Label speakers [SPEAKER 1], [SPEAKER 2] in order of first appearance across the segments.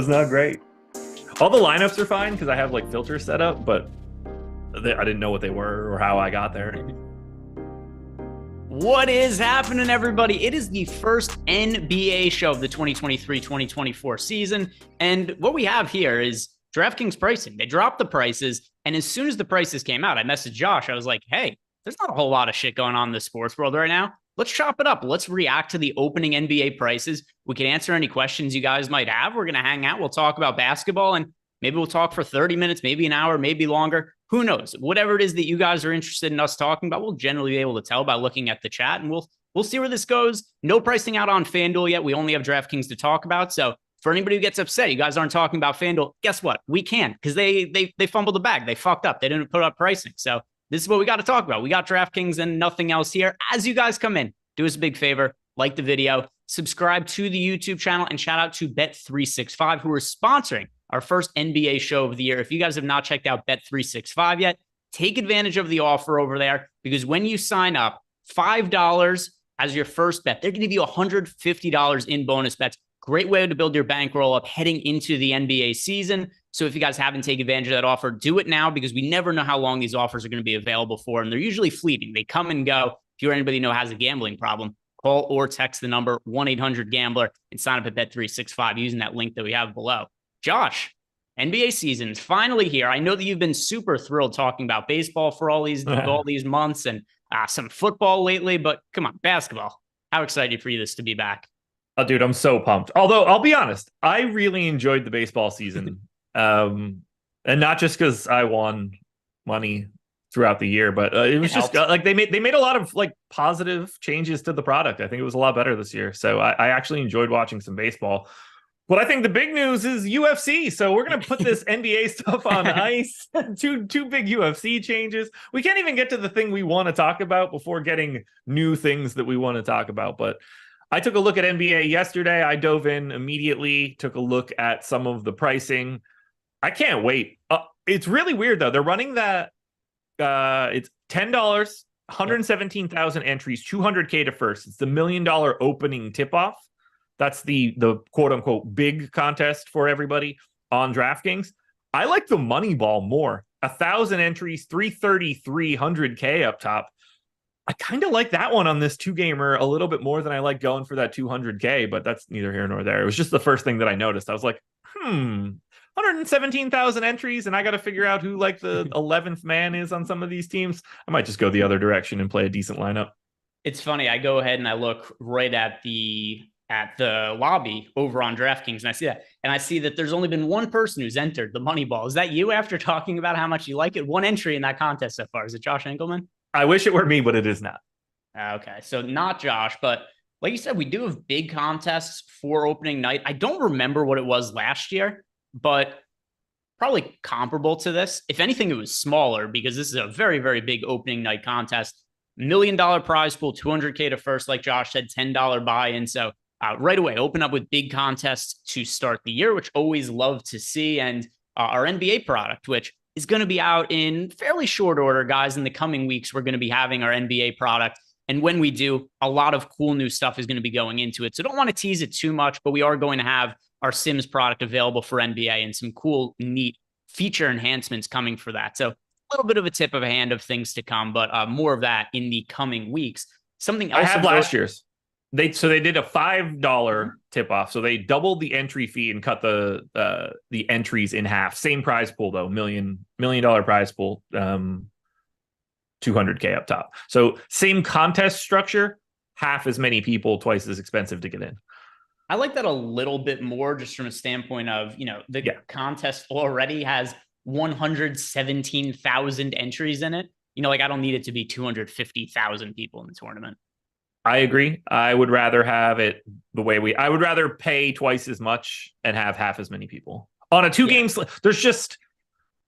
[SPEAKER 1] was not great. All the lineups are fine because I have like filters set up, but I didn't know what they were or how I got there.
[SPEAKER 2] What is happening, everybody? It is the first NBA show of the 2023-2024 season. And what we have here is DraftKings pricing. They dropped the prices. And as soon as the prices came out, I messaged Josh. I was like, hey, there's not a whole lot of shit going on in the sports world right now. Let's chop it up. Let's react to the opening NBA prices. We can answer any questions you guys might have. We're going to hang out. We'll talk about basketball, and maybe we'll talk for 30 minutes, maybe an hour, maybe longer. Who knows? Whatever it is that you guys are interested in us talking about, we'll generally be able to tell by looking at the chat, and we'll see where this goes. No pricing out on FanDuel yet. We only have DraftKings to talk about. So for anybody who gets upset, you guys aren't talking about FanDuel, guess what? We can, because they fumbled the bag. They fucked up. They didn't put up pricing. So this is what we got to talk about. We got DraftKings and nothing else here. As you guys come in, do us a big favor, like the video, subscribe to the YouTube channel, and shout out to Bet365, who are sponsoring our first NBA show of the year. If you guys have not checked out Bet365 yet, take advantage of the offer over there, because when you sign up, $5 as your first bet, they're going to give you $150 in bonus bets. Great way to build your bankroll up heading into the NBA season. So if you guys haven't taken advantage of that offer, do it now, because we never know how long these offers are going to be available for, and they're usually fleeting. They come and go. If you're anybody who has a gambling problem, call or text the number 1-800-GAMBLER and sign up at Bet365 using that link that we have below. Josh, NBA season's finally here. I know that you've been super thrilled talking about baseball for all these months and some football lately, but come on, basketball. How excited for you this to be back?
[SPEAKER 1] Oh, dude, I'm so pumped. Although I'll be honest, I really enjoyed the baseball season, and not just because I won money throughout the year, but it was just like they made a lot of like positive changes to the product. I think it was a lot better this year. So I actually enjoyed watching some baseball. But I think the big news is UFC. So we're gonna put this NBA stuff on ice. Two big UFC changes. We can't even get to the thing we want to talk about before getting new things that we want to talk about. But I took a look at NBA yesterday. I dove in immediately, took a look at some of the pricing. I can't wait. It's really weird though. They're running that. It's $10, 117,000 entries, $200K to first. It's the $1 million opening tip-off. That's the quote unquote big contest for everybody on DraftKings. I like the money ball more. 1,000 entries, 333, 100K up top. I kind of like that one on this two-gamer a little bit more than I like going for that 200K, but that's neither here nor there. It was just the first thing that I noticed. I was like, 117,000 entries, and I got to figure out who like the 11th man is on some of these teams. I might just go the other direction and play a decent lineup.
[SPEAKER 2] It's funny. I go ahead and I look right at the lobby over on DraftKings, and I see that. And I see that there's only been one person who's entered the money ball. Is that you, after talking about how much you like it? One entry in that contest so far. Is it Josh Engleman?
[SPEAKER 1] I wish it were me, but it is not.
[SPEAKER 2] Okay, so not Josh, but like you said, we do have big contests for opening night. I don't remember what it was last year, but probably comparable to this. If anything, it was smaller, because this is a very, very big opening night contest. $1 million prize pool, 200K to first, like Josh said, $10 buy-in. So right away, open up with big contests to start the year, which always love to see. And our NBA product, which is going to be out in fairly short order, guys. In the coming weeks, we're going to be having our NBA product. And when we do, a lot of cool new stuff is going to be going into it. So don't want to tease it too much, but we are going to have our Sims product available for NBA and some cool, neat feature enhancements coming for that. So a little bit of a tip of a hand of things to come, but more of that in the coming weeks. Something else
[SPEAKER 1] I have last year's. They did a $5 tip off. So they doubled the entry fee and cut the entries in half. Same prize pool though, $1 million prize pool, 200K up top. So same contest structure, half as many people, twice as expensive to get in.
[SPEAKER 2] I like that a little bit more, just from a standpoint of, the contest already has 117,000 entries in it. I don't need it to be 250,000 people in the tournament.
[SPEAKER 1] I agree. I would rather have it the way I would rather pay twice as much and have half as many people on a two-game. There's just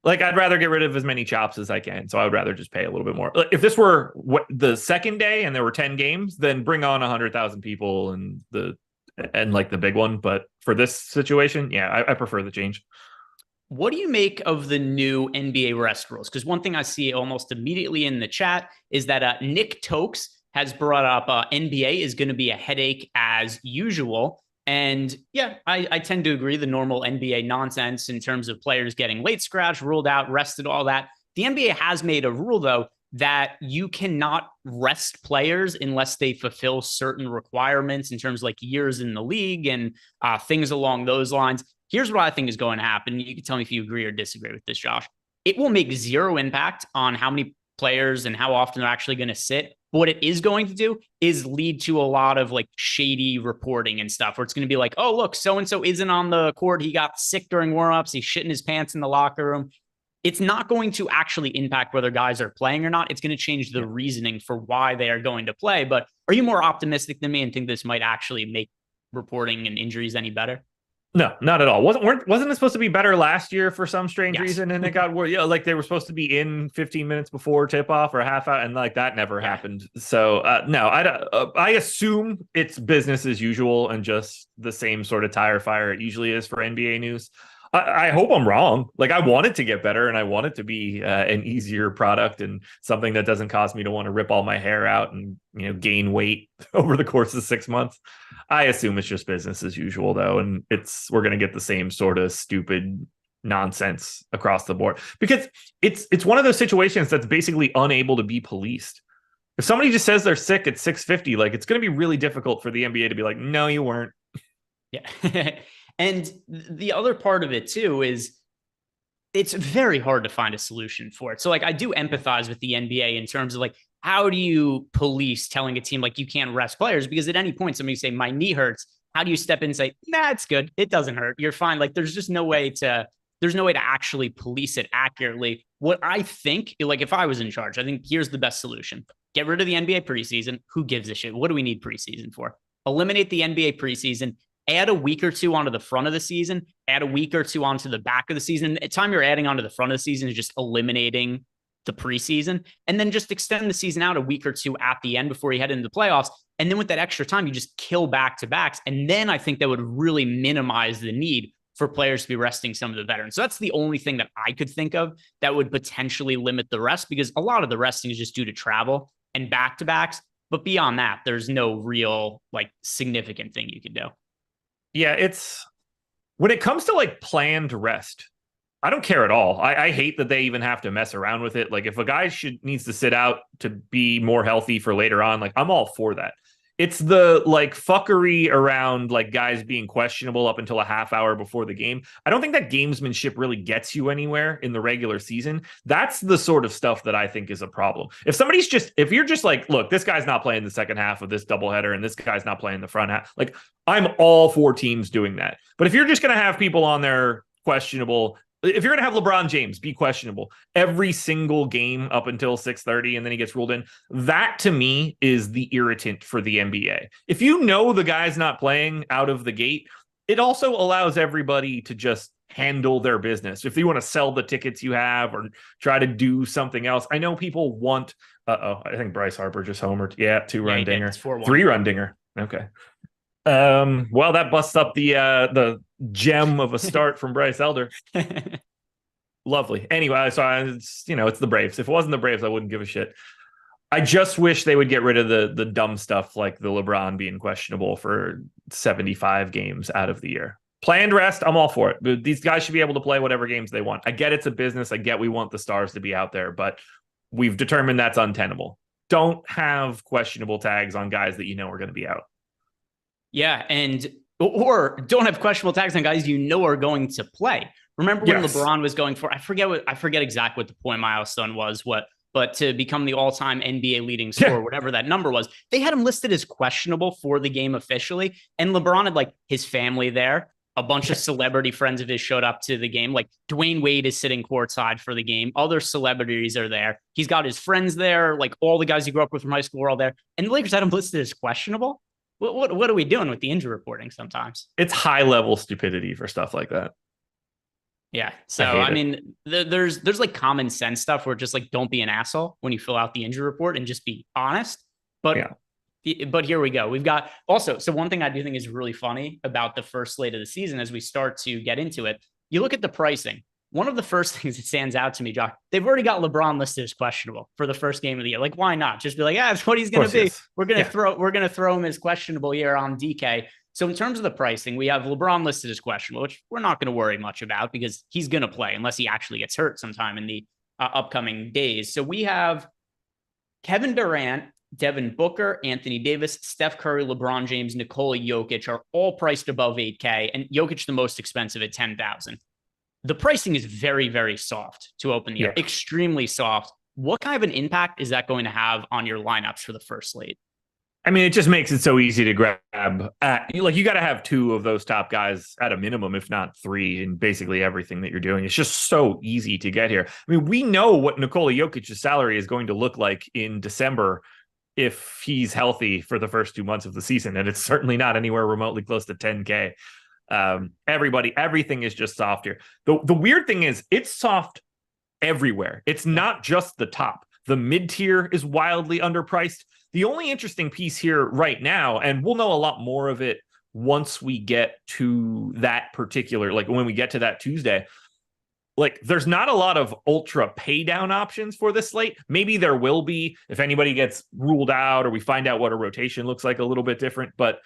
[SPEAKER 1] like, I'd rather get rid of as many chops as I can. So I would rather just pay a little bit more. If this were the second day and there were 10 games, then bring on 100,000 people and like the big one. But for this situation, I prefer the change.
[SPEAKER 2] What do you make of the new NBA rest rules? Because one thing I see almost immediately in the chat is that Nick Tokes has brought up NBA is going to be a headache as usual. And yeah, I tend to agree. The normal NBA nonsense in terms of players getting late scratch, ruled out, rested, all that. The NBA has made a rule, though, that you cannot rest players unless they fulfill certain requirements in terms of like years in the league and things along those lines. Here's what I think is going to happen. You can tell me if you agree or disagree with this, Josh. It will make zero impact on how many players and how often they're actually going to sit. But what it is going to do is lead to a lot of like shady reporting and stuff where it's going to be like, oh, look, so-and-so isn't on the court. He got sick during warmups. He's shitting his pants in the locker room. It's not going to actually impact whether guys are playing or not. It's going to change the reasoning for why they are going to play. But are you more optimistic than me and think this might actually make reporting and injuries any better?
[SPEAKER 1] No, not at all. Wasn't it supposed to be better last year for some strange reason? And it got worse. Yeah, like they were supposed to be in 15 minutes before tip off or a half hour, and like that never happened. So no, I assume it's business as usual and just the same sort of tire fire it usually is for NBA news. I hope I'm wrong. Like I want it to get better, and I want it to be an easier product and something that doesn't cause me to want to rip all my hair out and gain weight over the course of 6 months. I assume it's just business as usual, though, and we're going to get the same sort of stupid nonsense across the board because it's one of those situations that's basically unable to be policed. If somebody just says they're sick at 6:50, like it's going to be really difficult for the NBA to be like, no, you weren't.
[SPEAKER 2] Yeah. And the other part of it, too, is it's very hard to find a solution for it. So, like, I do empathize with the NBA in terms of, like, how do you police telling a team, like, you can't rest players? Because at any point, somebody say, my knee hurts. How do you step in and say, nah, it's good. It doesn't hurt. You're fine. Like, there's no way to actually police it accurately. What I think, like, if I was in charge, I think here's the best solution. Get rid of the NBA preseason. Who gives a shit? What do we need preseason for? Eliminate the NBA preseason. Add a week or two onto the front of the season, add a week or two onto the back of the season. The time you're adding onto the front of the season is just eliminating the preseason, and then just extend the season out a week or two at the end before you head into the playoffs. And then with that extra time, you just kill back-to-backs. And then I think that would really minimize the need for players to be resting some of the veterans. So that's the only thing that I could think of that would potentially limit the rest, because a lot of the resting is just due to travel and back-to-backs. But beyond that, there's no real like significant thing you could do.
[SPEAKER 1] Yeah, it's when it comes to like planned rest, I don't care at all. I hate that they even have to mess around with it. Like if a guy needs to sit out to be more healthy for later on, like I'm all for that. It's the like fuckery around like guys being questionable up until a half hour before the game. I don't think that gamesmanship really gets you anywhere in the regular season. That's the sort of stuff that I think is a problem. If you're just like, look, this guy's not playing the second half of this doubleheader and this guy's not playing the front half, like I'm all for teams doing that. But if you're just going to have people on there questionable, if you're going to have LeBron James be questionable every single game up until 6:30 and then he gets ruled in, that to me is the irritant for the NBA. If you know the guy's not playing out of the gate, it also allows everybody to just handle their business. If you want to sell the tickets you have or try to do something else, I know people want, I think Bryce Harper just homered. Yeah, 2-run dinger, 3-run dinger. Okay. Well, that busts up the gem of a start from Bryce Elder. Lovely. Anyway, so it's the Braves. If it wasn't the Braves, I wouldn't give a shit. I just wish they would get rid of the dumb stuff like the LeBron being questionable for 75 games out of the year. Planned rest, I'm all for it. These guys should be able to play whatever games they want. I get it's a business. I get we want the stars to be out there, but we've determined that's untenable. Don't have questionable tags on guys that are going to be out.
[SPEAKER 2] Yeah, or don't have questionable tags on guys are going to play. Remember when LeBron was going for, I forget exactly what the point milestone was, but to become the all-time NBA leading scorer, whatever that number was, they had him listed as questionable for the game officially. And LeBron had like his family there. A bunch of celebrity friends of his showed up to the game. Like Dwayne Wade is sitting courtside for the game. Other celebrities are there. He's got his friends there. Like all the guys he grew up with from high school were all there. And the Lakers had him listed as questionable. What are we doing with the injury reporting sometimes?
[SPEAKER 1] It's high-level stupidity for stuff like that.
[SPEAKER 2] Yeah. So, I mean, there's like common sense stuff where just like, don't be an asshole when you fill out the injury report and just be honest. But here we go. We've got also, so one thing I do think is really funny about the first slate of the season as we start to get into it, you look at the pricing. One of the first things that stands out to me, Josh, they've already got LeBron listed as questionable for the first game of the year. Like, why not? Just be like, that's what he's going to be. We're going to throw him as questionable here on DK. So in terms of the pricing, we have LeBron listed as questionable, which we're not going to worry much about because he's going to play unless he actually gets hurt sometime in the upcoming days. So we have Kevin Durant, Devin Booker, Anthony Davis, Steph Curry, LeBron James, Nikola Jokic are all priced above 8K, and Jokic the most expensive at 10,000. The pricing is very, very soft to open the year, extremely soft. What kind of an impact is that going to have on your lineups for the first slate?
[SPEAKER 1] I mean, it just makes it so easy to grab. Like, you got to have two of those top guys at a minimum, if not three, in basically everything that you're doing. It's just so easy to get here. I mean, we know what Nikola Jokic's salary is going to look like in December if he's healthy for the first 2 months of the season, and it's certainly not anywhere remotely close to 10K. Everything is just soft here. The weird thing is it's soft everywhere. It's not just the top. The mid-tier is wildly underpriced. The only interesting piece here right now, and we'll know a lot more of it once we get to that particular, like when we get to that Tuesday, like there's not a lot of ultra pay down options for this slate. Maybe there will be if anybody gets ruled out or we find out what a rotation looks like a little bit different, but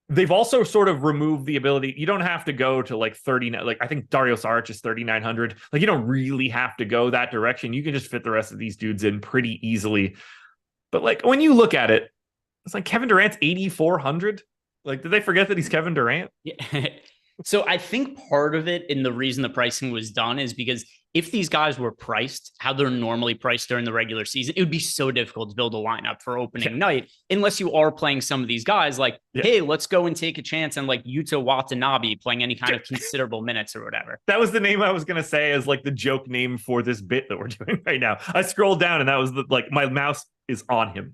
[SPEAKER 1] they've also sort of removed the ability. You don't have to go to like 39. Like I think Dario Saric is 3,900. Like you don't really have to go that direction. You can just fit the rest of these dudes in pretty easily. But like when you look at it, it's like Kevin Durant's 8,400. Like, did they forget that he's Kevin Durant?
[SPEAKER 2] Yeah. So I think part of it and the reason the pricing was done is because if these guys were priced how they're normally priced during the regular season, it would be so difficult to build a lineup for opening night unless you are playing some of these guys like, hey, let's go and take a chance on like Yuta Watanabe playing any kind of considerable minutes or whatever.
[SPEAKER 1] That was the name I was going to say as like the joke name for this bit that we're doing right now. I scrolled down and that was like my mouse is on him.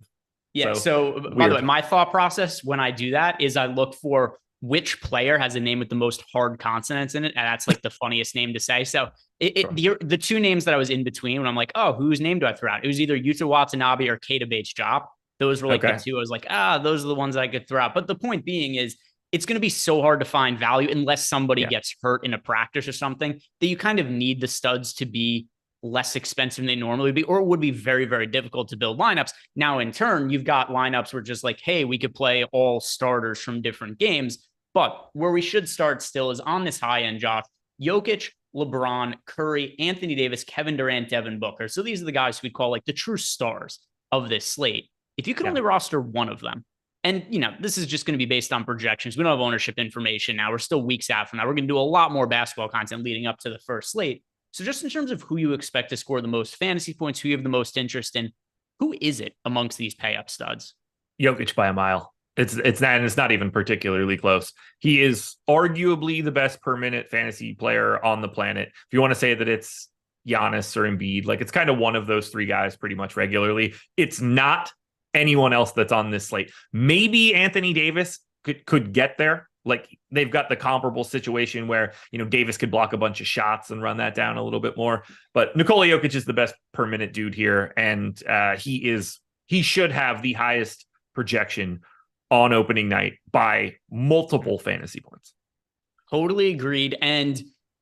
[SPEAKER 2] Yeah. So by the way, my thought process when I do that is I look for which player has a name with the most hard consonants in it. And that's like the funniest name to say. So the two names that I was in between when I'm like, oh, whose name do I throw out? It was either Yuta Watanabe or Keita Bates-Diop. Those were like the two. I was like, those are the ones I could throw out. But the point being is it's going to be so hard to find value unless somebody gets hurt in a practice or something that you kind of need the studs to be less expensive than they normally would be, or it would be very, very difficult to build lineups. Now, in turn, you've got lineups where just like, hey, we could play all starters from different games. But where we should start still is on this high end, Josh. Jokic, LeBron, Curry, Anthony Davis, Kevin Durant, Devin Booker. So these are the guys who we'd call like the true stars of this slate. If you could only roster one of them, and you know, this is just going to be based on projections. We don't have ownership information now. We're still weeks out from now. We're going to do a lot more basketball content leading up to the first slate. So just in terms of who you expect to score the most fantasy points, who you have the most interest in, who is it amongst these pay up studs?
[SPEAKER 1] Jokic by a mile. It's not even particularly close. He is arguably the best per minute fantasy player on the planet. If you want to say that it's Giannis or Embiid, like it's kind of one of those three guys pretty much regularly. It's not anyone else that's on this slate. Maybe Anthony Davis could get there. Like they've got the comparable situation where, you know, Davis could block a bunch of shots and run that down a little bit more. But Nikola Jokic is the best per minute dude here. And he should have the highest projection on opening night by multiple fantasy points.
[SPEAKER 2] Totally agreed. And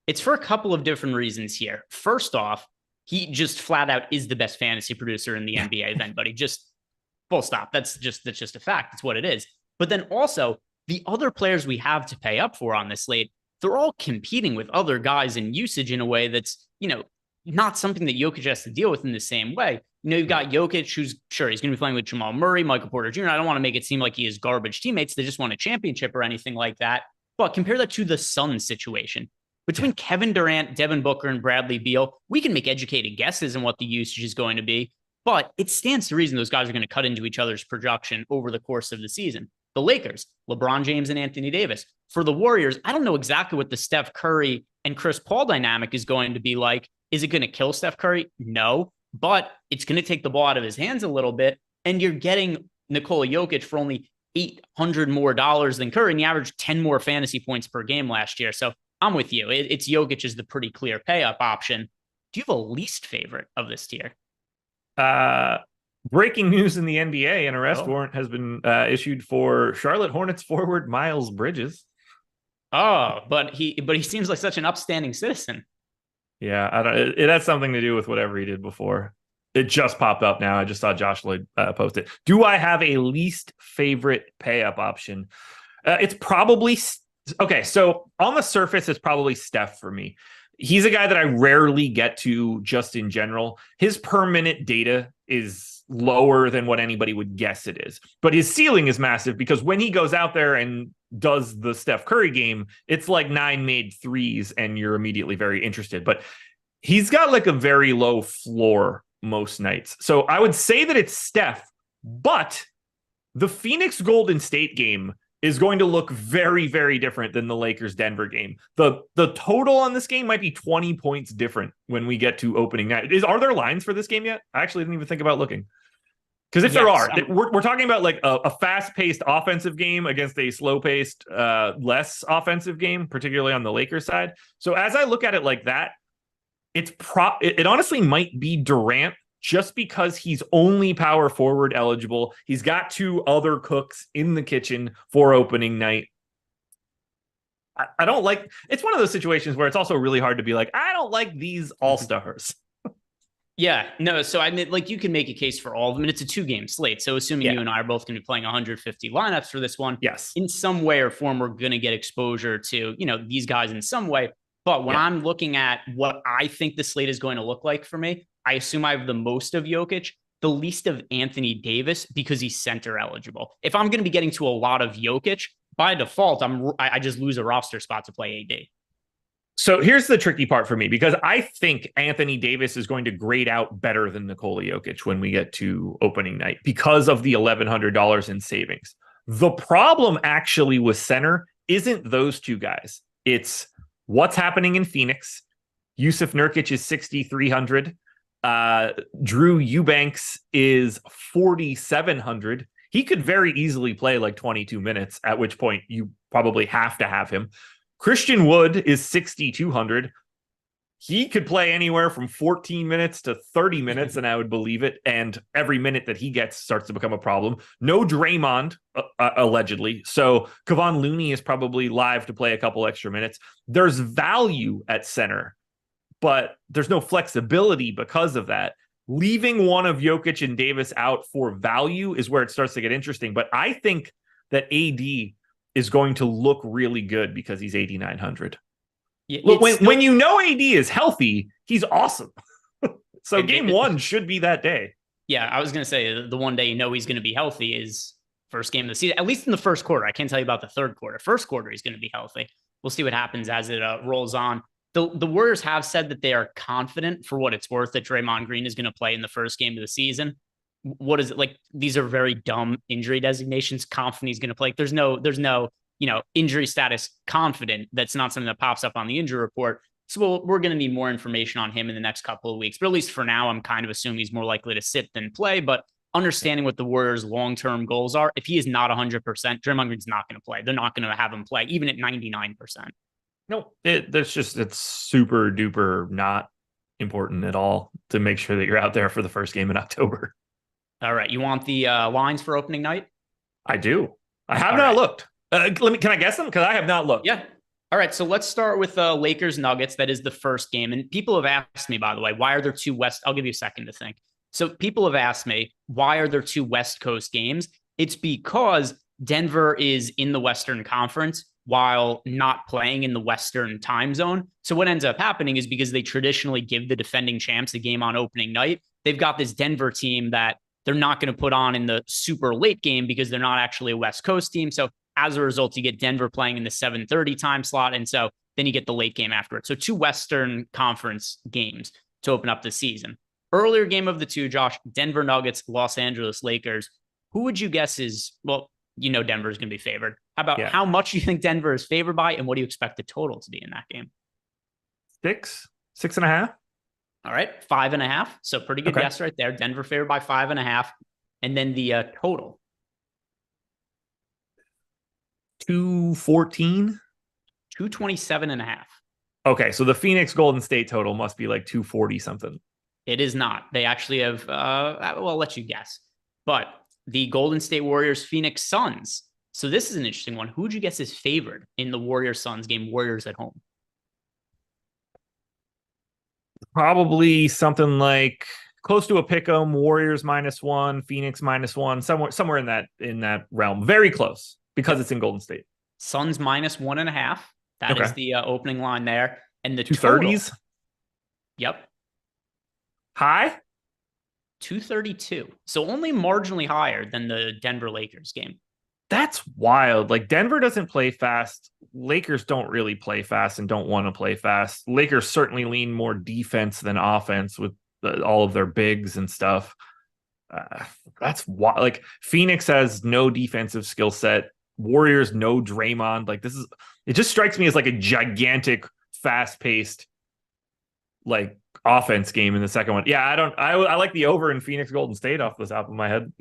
[SPEAKER 2] it's for a couple of different reasons here. First off, he just flat out is the best fantasy producer in the NBA of anybody. Just full stop. That's just a fact. It's what it is. But then also the other players we have to pay up for on this slate, they're all competing with other guys in usage in a way that's, you know, not something that Jokic has to deal with in the same way. You know, you've got Jokic, who's sure he's going to be playing with Jamal Murray, Michael Porter Jr. I don't want to make it seem like he is garbage teammates. They just won a championship or anything like that. But compare that to the Suns situation. Between Kevin Durant, Devin Booker, and Bradley Beal, we can make educated guesses on what the usage is going to be. But it stands to reason those guys are going to cut into each other's production over the course of the season. The Lakers, LeBron James and Anthony Davis. For the Warriors, I don't know exactly what the Steph Curry and Chris Paul dynamic is going to be like. Is it going to kill Steph Curry? No, but it's going to take the ball out of his hands a little bit. And you're getting Nikola Jokic for only $800 more than Curry, and he averaged 10 more fantasy points per game last year. So I'm with you. It's Jokic is the pretty clear pay up option. Do you have a least favorite of this tier?
[SPEAKER 1] Breaking news in the NBA: an arrest warrant has been issued for Charlotte Hornets forward Miles Bridges.
[SPEAKER 2] Oh, but he seems like such an upstanding citizen.
[SPEAKER 1] Yeah, it has something to do with whatever he did before. It just popped up now. I just saw Josh Lloyd post it. Do I have a least favorite pay up option? It's probably okay. So on the surface, it's probably Steph for me. He's a guy that I rarely get to just in general. His per minute data is lower than what anybody would guess it is, but his ceiling is massive because when he goes out there and does the Steph Curry game, it's like 9 made threes and you're immediately very interested. But he's got like a very low floor most nights. So I would say that it's Steph, but the Phoenix Golden State game is going to look very, very different than the Lakers Denver game. The total on this game might be 20 points different when we get to opening night. Are there lines for this game yet? I actually didn't even think about looking. Because if there are, we're talking about like a fast-paced offensive game against a slow-paced, less offensive game, particularly on the Lakers side. So as I look at it like that, it honestly might be Durant just because he's only power forward eligible. He's got 2 other cooks in the kitchen for opening night. I don't like, it's one of those situations where it's also really hard to be like, I don't like these all-stars.
[SPEAKER 2] Yeah, no. So I mean, like you can make a case for all of them, and it's a 2-game slate. So assuming you and I are both going to be playing 150 lineups for this one,
[SPEAKER 1] yes,
[SPEAKER 2] in some way or form, we're going to get exposure to, these guys in some way. But when I'm looking at what I think the slate is going to look like for me, I assume I have the most of Jokic, the least of Anthony Davis because he's center eligible. If I'm going to be getting to a lot of Jokic, by default, I just lose a roster spot to play AD.
[SPEAKER 1] So here's the tricky part for me, because I think Anthony Davis is going to grade out better than Nikola Jokic when we get to opening night because of the $1,100 in savings. The problem actually with center isn't those 2 guys. It's what's happening in Phoenix. Yusuf Nurkic is 6,300. Drew Eubanks is 4,700. He could very easily play like 22 minutes, at which point you probably have to have him. Christian Wood is 6,200. He could play anywhere from 14 minutes to 30 minutes, and I would believe it. And every minute that he gets starts to become a problem. No Draymond, allegedly. So Kevon Looney is probably live to play a couple extra minutes. There's value at center, but there's no flexibility because of that. Leaving one of Jokic and Davis out for value is where it starts to get interesting. But I think that AD is going to look really good because he's 8,900. Look, when you know AD is healthy, he's awesome. So game 1 should be that day.
[SPEAKER 2] Yeah, I was going to say the one day he's going to be healthy is first game of the season, at least in the first quarter. I can't tell you about the third quarter. First quarter, he's going to be healthy. We'll see what happens as it rolls on. The Warriors have said that they are confident, for what it's worth, that Draymond Green is going to play in the first game of the season. What is it like? These are very dumb injury designations. Confident he's going to play. There's no, injury status confident. That's not something that pops up on the injury report. So we're going to need more information on him in the next couple of weeks. But at least for now, I'm kind of assuming he's more likely to sit than play. But understanding what the Warriors' long-term goals are, if he is not 100%, Draymond Green's not going to play. They're not going to have him play, even at 99%.
[SPEAKER 1] No, it's super duper not important at all to make sure that you're out there for the first game in October.
[SPEAKER 2] All right. You want the lines for opening night?
[SPEAKER 1] I do. I have not looked. Can I guess them? Because I have not looked.
[SPEAKER 2] Yeah. All right. So let's start with Lakers Nuggets. That is the first game. And people have asked me, by the way, why are there 2 West? I'll give you a second to think. So people have asked me, why are there 2 West Coast games? It's because Denver is in the Western Conference while not playing in the Western time zone. So what ends up happening is because they traditionally give the defending champs a game on opening night, they've got this Denver team that they're not going to put on in the super late game because they're not actually a West Coast team. So as a result, you get Denver playing in the 7:30 time slot. And so then you get the late game after it. So 2 Western Conference games to open up the season. Earlier game of the 2, Josh, Denver Nuggets, Los Angeles Lakers. Who would you guess is, well, Denver is going to be favored. How about how much you think Denver is favored by, and what do you expect the total to be in that game?
[SPEAKER 1] 6.5.
[SPEAKER 2] All right, 5.5. So pretty good guess right there. Denver favored by 5.5. And then the total.
[SPEAKER 1] 214.
[SPEAKER 2] 227.5.
[SPEAKER 1] Okay, so the Phoenix Golden State total must be like 240 something.
[SPEAKER 2] It is not. They actually have, I'll let you guess. But the Golden State Warriors Phoenix Suns. So this is an interesting one. Who would you guess is favored in the Warriors Suns game? Warriors at home.
[SPEAKER 1] Probably something like close to a pick'em. Warriors -1, Phoenix -1, somewhere in that realm. Very close because it's in Golden State.
[SPEAKER 2] Suns -1.5. That is
[SPEAKER 1] Okay.
[SPEAKER 2] the opening line there. And the total,
[SPEAKER 1] 230s?
[SPEAKER 2] yep,
[SPEAKER 1] High?
[SPEAKER 2] 232. So only marginally higher than the Denver Lakers game.
[SPEAKER 1] That's wild. Like Denver doesn't play fast. Lakers don't really play fast and don't want to play fast. Lakers certainly lean more defense than offense with all of their bigs and stuff. That's why, like, Phoenix has no defensive skill set. Warriors, no Draymond. Like, this is, it just strikes me as like a gigantic, fast paced, like, offense game in the second one. Yeah, I like the over in Phoenix Golden State off the top of my head.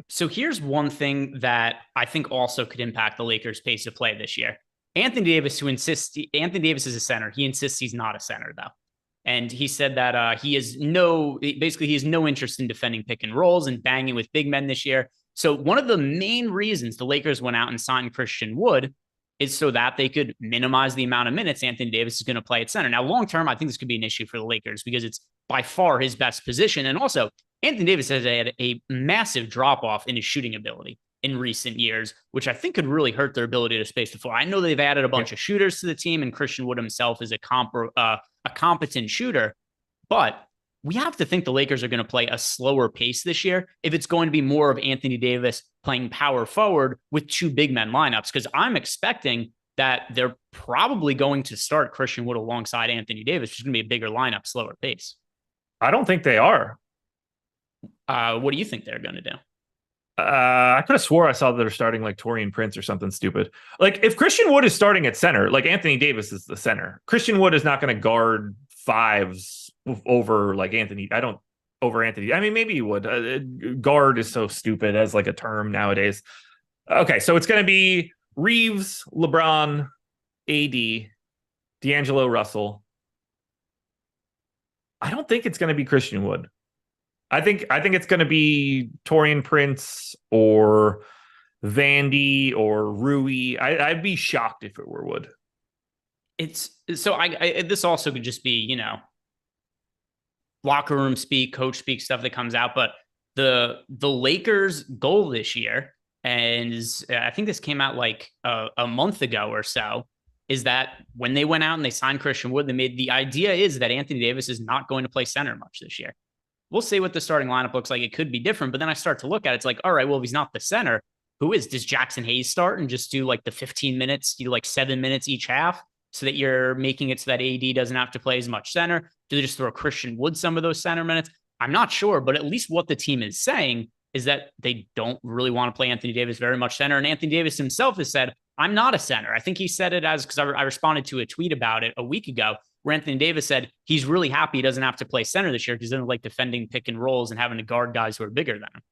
[SPEAKER 2] So here's one thing that I think also could impact the Lakers' pace of play this year. Anthony Davis, Anthony Davis is a center. He insists he's not a center, though. And he said that he has no interest in defending pick and rolls and banging with big men this year. So one of the main reasons the Lakers went out and signed Christian Wood is so that they could minimize the amount of minutes Anthony Davis is going to play at center. Now, long term, I think this could be an issue for the Lakers because it's by far his best position. And also, Anthony Davis has had a massive drop off in his shooting ability in recent years, which I think could really hurt their ability to space the floor. I know they've added a bunch of shooters to the team, and Christian Wood himself is a competent shooter, but we have to think the Lakers are going to play a slower pace this year if it's going to be more of Anthony Davis playing power forward with two big men lineups, because I'm expecting that they're probably going to start Christian Wood alongside Anthony Davis, which is going to be a bigger lineup, slower pace.
[SPEAKER 1] I don't think they are.
[SPEAKER 2] What do you think they're going to do?
[SPEAKER 1] I could have swore I saw that they're starting like Taurean Prince or something stupid. Like if Christian Wood is starting at center, like Anthony Davis is the center. Christian Wood is not going to guard fives over like Anthony. Over Anthony. I mean, maybe he would. Guard is so stupid as like a term nowadays. Okay, so it's going to be Reeves, LeBron, AD, D'Angelo Russell. I don't think it's going to be Christian Wood. I think it's going to be Taurean Prince or Vandy or Rui. I'd be shocked if it were Wood.
[SPEAKER 2] It's so this also could just be, locker room speak, coach speak stuff that comes out. But the Lakers' goal this year, and I think this came out like a month ago or so, is that when they went out and they signed Christian Wood, the idea is that Anthony Davis is not going to play center much this year. We'll see what the starting lineup looks like. It could be different, but then I start to look at it. It's like, all right, well, if he's not the center, who is? Does Jackson Hayes start and just do like the 15 minutes, do like 7 minutes each half so that you're making it so that AD doesn't have to play as much center? Do they just throw Christian Wood some of those center minutes? I'm not sure, but at least what the team is saying is that they don't really want to play Anthony Davis very much center. And Anthony Davis himself has said, I'm not a center. I think he said it as, because I responded to a tweet about it a week ago, where Anthony Davis said he's really happy he doesn't have to play center this year because he doesn't like defending pick and rolls and having to guard guys who are bigger than him.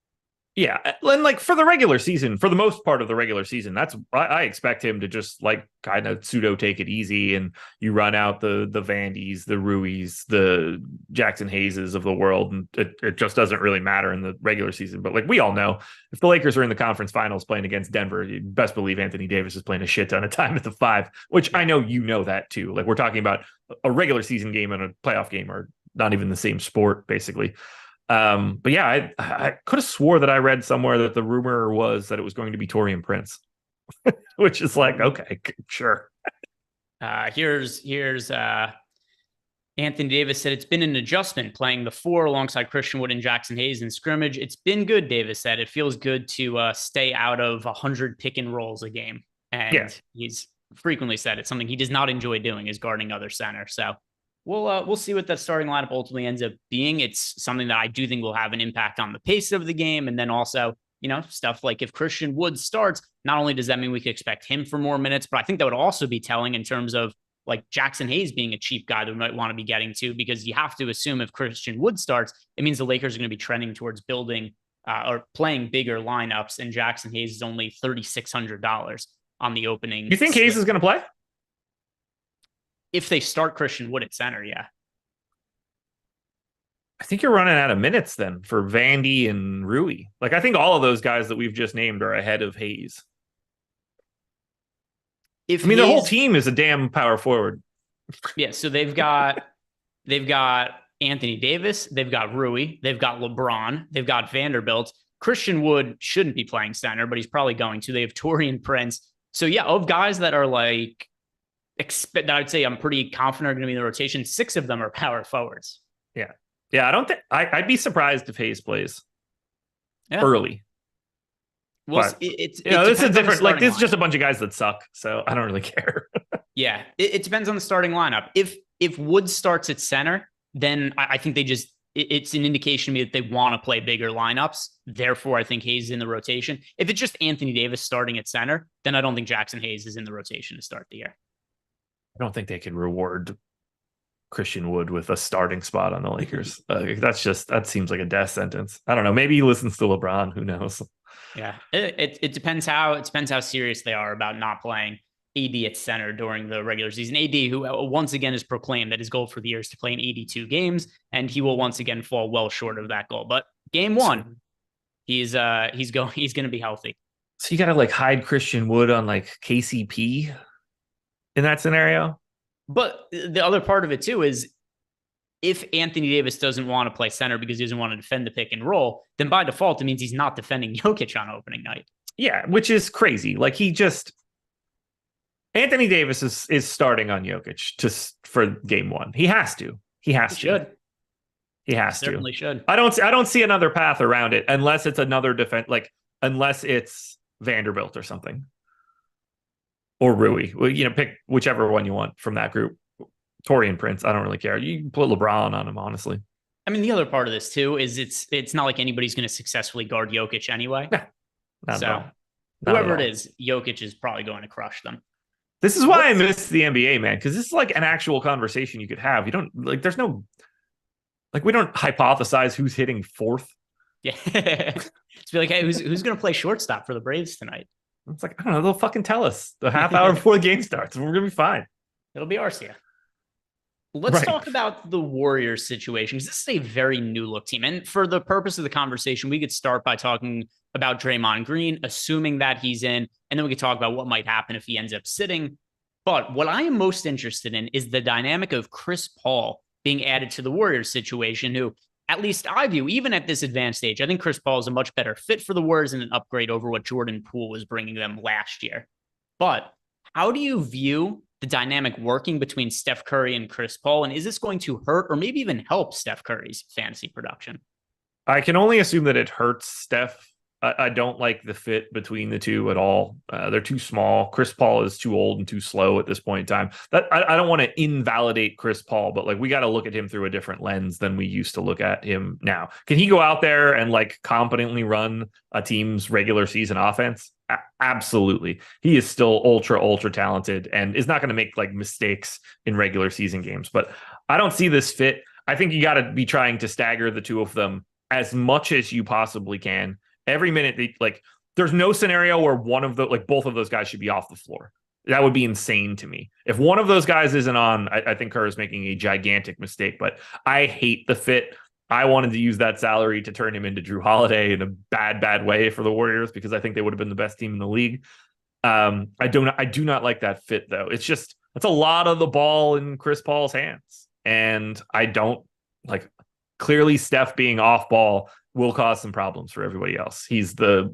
[SPEAKER 1] Yeah, and like for the regular season, for the most part of the regular season, I expect him to just like kind of pseudo take it easy, and you run out the Vandys, the Ruiz, the Jackson Hayeses of the world, and it just doesn't really matter in the regular season. But like we all know, if the Lakers are in the conference finals playing against Denver, you best believe Anthony Davis is playing a shit ton of time at the 5, which I know you know that too. Like we're talking about a regular season game and a playoff game are not even the same sport, basically. But yeah, I could have swore that I read somewhere that the rumor was that it was going to be Taurean Prince, which is like, okay, sure.
[SPEAKER 2] Here's Anthony Davis said it's been an adjustment playing the 4 alongside Christian Wood and Jackson Hayes in scrimmage. It's been good, Davis said. It feels good to stay out of 100 pick and rolls a game. And he's frequently said it's something he does not enjoy doing is guarding other center. So we'll see what that starting lineup ultimately ends up being. It's something that I do think will have an impact on the pace of the game. And then also, stuff like if Christian Wood starts, not only does that mean we could expect him for more minutes, but I think that would also be telling in terms of like Jackson Hayes being a cheap guy that we might want to be getting to, because you have to assume if Christian Wood starts, it means the Lakers are going to be trending towards building or playing bigger lineups. And Jackson Hayes is only $3,600 on the opening.
[SPEAKER 1] You think Hayes is going to play?
[SPEAKER 2] If they start Christian Wood at center, yeah.
[SPEAKER 1] I think you're running out of minutes then for Vandy and Rui. Like, I think all of those guys that we've just named are ahead of Hayes. The whole team is a damn power forward.
[SPEAKER 2] Yeah, so they've got Anthony Davis, they've got Rui, they've got LeBron, they've got Vanderbilt. Christian Wood shouldn't be playing center, but he's probably going to. They have Taurean Prince, So yeah, of guys that are like that I'd say I'm pretty confident are going to be in the rotation. 6 of them are power forwards.
[SPEAKER 1] Yeah. Yeah. I don't think I'd be surprised if Hayes plays
[SPEAKER 2] Yeah.
[SPEAKER 1] early.
[SPEAKER 2] Well,
[SPEAKER 1] But
[SPEAKER 2] it
[SPEAKER 1] this is
[SPEAKER 2] depends on the
[SPEAKER 1] different. Like,
[SPEAKER 2] starting
[SPEAKER 1] this is just a
[SPEAKER 2] lineup.
[SPEAKER 1] bunch of guys that suck. So I don't really care.
[SPEAKER 2] Yeah, it depends on the starting lineup. If Wood starts at center, then I think it's an indication to me that they want to play bigger lineups. Therefore, I think Hayes is in the rotation. If it's just Anthony Davis starting at center, then I don't think Jackson Hayes is in the rotation to start the year.
[SPEAKER 1] I don't think they can reward Christian Wood with a starting spot on the Lakers. That seems like a death sentence. I don't know. Maybe he listens to LeBron. Who knows?
[SPEAKER 2] Yeah, it depends how serious they are about not playing AD at center during the regular season. AD, who once again has proclaimed that his goal for the year is to play in 82 games, and he will once again fall well short of that goal. But game 1, he's going to be healthy.
[SPEAKER 1] So you got to like hide Christian Wood on like KCP in that scenario.
[SPEAKER 2] But the other part of it too is if Anthony Davis doesn't want to play center because he doesn't want to defend the pick and roll, then by default, it means he's not defending Jokic on opening night.
[SPEAKER 1] Yeah, which is crazy. Like Anthony Davis is starting on Jokic for game 1. He has to. He has to.
[SPEAKER 2] Should.
[SPEAKER 1] He has
[SPEAKER 2] to. Certainly should.
[SPEAKER 1] I don't see another path around it unless it's another defense, like unless it's Vanderbilt or something. Or Rui. Well, pick whichever one you want from that group. Torian Prince, I don't really care. You can put LeBron on him, honestly.
[SPEAKER 2] I mean, the other part of this too is it's not like anybody's going to successfully guard Jokic anyway. So whoever it is, Jokic is probably going to crush them.
[SPEAKER 1] This is why I miss the NBA, man, because this is like an actual conversation you could have. You don't like. There's no like we don't hypothesize who's hitting 4th.
[SPEAKER 2] Yeah, it's be like, hey, who's going to play shortstop for the Braves tonight?
[SPEAKER 1] It's like, I don't know. They'll fucking tell us the half hour before the game starts. We're gonna be fine.
[SPEAKER 2] It'll be Arcia. Let's talk about the Warriors situation, because this is a very new look team. And for the purpose of the conversation, we could start by talking about Draymond Green, assuming that he's in, and then we could talk about what might happen if he ends up sitting. But what I am most interested in is the dynamic of Chris Paul being added to the Warriors situation, who, at least I view, even at this advanced stage, I think Chris Paul is a much better fit for the Warriors and an upgrade over what Jordan Poole was bringing them last year. But how do you view the dynamic working between Steph Curry and Chris Paul? And is this going to hurt or maybe even help Steph Curry's fantasy production?
[SPEAKER 1] I can only assume that it hurts Steph. I don't like the fit between the two at all. They're too small. Chris Paul is too old and too slow at this point in time. I don't want to invalidate Chris Paul, but like we got to look at him through a different lens than we used to look at him now. Can he go out there and like competently run a team's regular season offense? Absolutely. He is still ultra talented and is not going to make like mistakes in regular season games. But I don't see this fit. I think you got to be trying to stagger the two of them as much as you possibly can. Every minute, there's no scenario where both of those guys should be off the floor. That would be insane to me. If one of those guys isn't on, I think Kerr is making a gigantic mistake, but I hate the fit. I wanted to use that salary to turn him into Drew Holiday in a bad way for the Warriors because I think they would have been the best team in the league. I do not like that fit though. It's a lot of the ball in Chris Paul's hands. And I don't clearly Steph being off ball will cause some problems for everybody else. He's the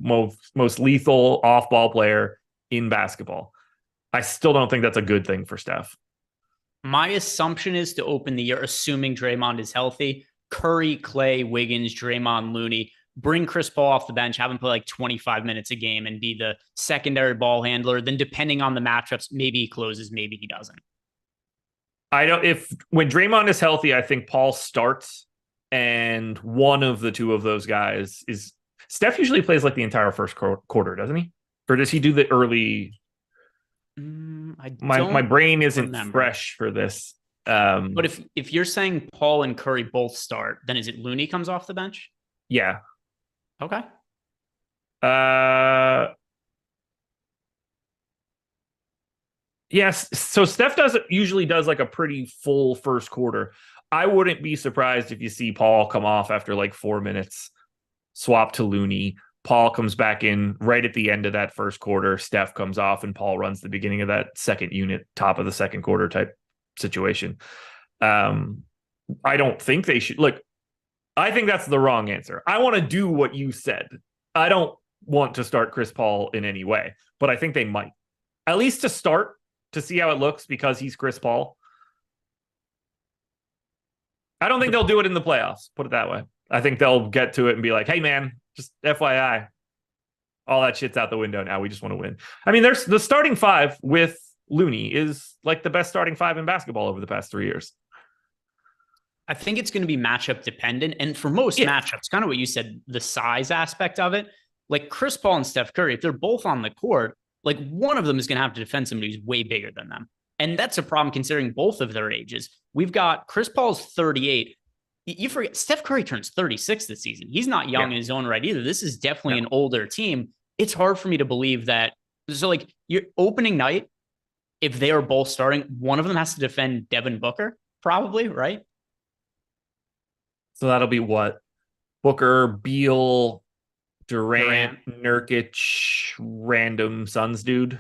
[SPEAKER 1] most lethal off ball player in basketball. I still don't think that's a good thing for Steph.
[SPEAKER 2] My assumption is to open the year, assuming Draymond is healthy, Curry, Clay, Wiggins, Draymond, Looney, bring Chris Paul off the bench, have him play like 25 minutes a game and be the secondary ball handler. Then depending on the matchups, maybe he closes, maybe he doesn't.
[SPEAKER 1] When Draymond is healthy, I think Paul starts. And one of the two of those guys is Steph usually plays like the entire first quarter, doesn't he? Or does he do the early? My brain isn't fresh for this.
[SPEAKER 2] But if you're saying Paul and Curry both start, then is it Looney comes off the bench?
[SPEAKER 1] Yeah.
[SPEAKER 2] Okay.
[SPEAKER 1] Yes. So Steph usually does like a pretty full first quarter. I wouldn't be surprised if you see Paul come off after like 4 minutes, swap to Looney. Paul comes back in right at the end of that first quarter. Steph comes off and Paul runs the beginning of that second unit, top of the second quarter type situation. I don't think they should. Look, I think that's the wrong answer. I want to do what you said. I don't want to start Chris Paul in any way, but I think they might. at least to start, to see how it looks, because he's Chris Paul. I don't think they'll do it in the playoffs, put it that way. I think they'll get to it and be like, hey, man, just FYI, all that shit's out the window now. We just want to win. I mean, there's the starting five with Looney is like the best starting five in basketball over the past 3 years.
[SPEAKER 2] I think it's going to be matchup dependent. And for most matchups, kind of what you said, the size aspect of it, like Chris Paul and Steph Curry, if they're both on the court, like one of them is going to have to defend somebody who's way bigger than them. And that's a problem considering both of their ages. We've got Chris Paul's 38. You forget, Steph Curry turns 36 this season. He's not young in his own right either. This is definitely an older team. It's hard for me to believe that. So like your opening night, if they are both starting, one of them has to defend Devin Booker, probably, right?
[SPEAKER 1] So that'll be what? Booker, Beal, Durant, Nurkic, random Suns dude,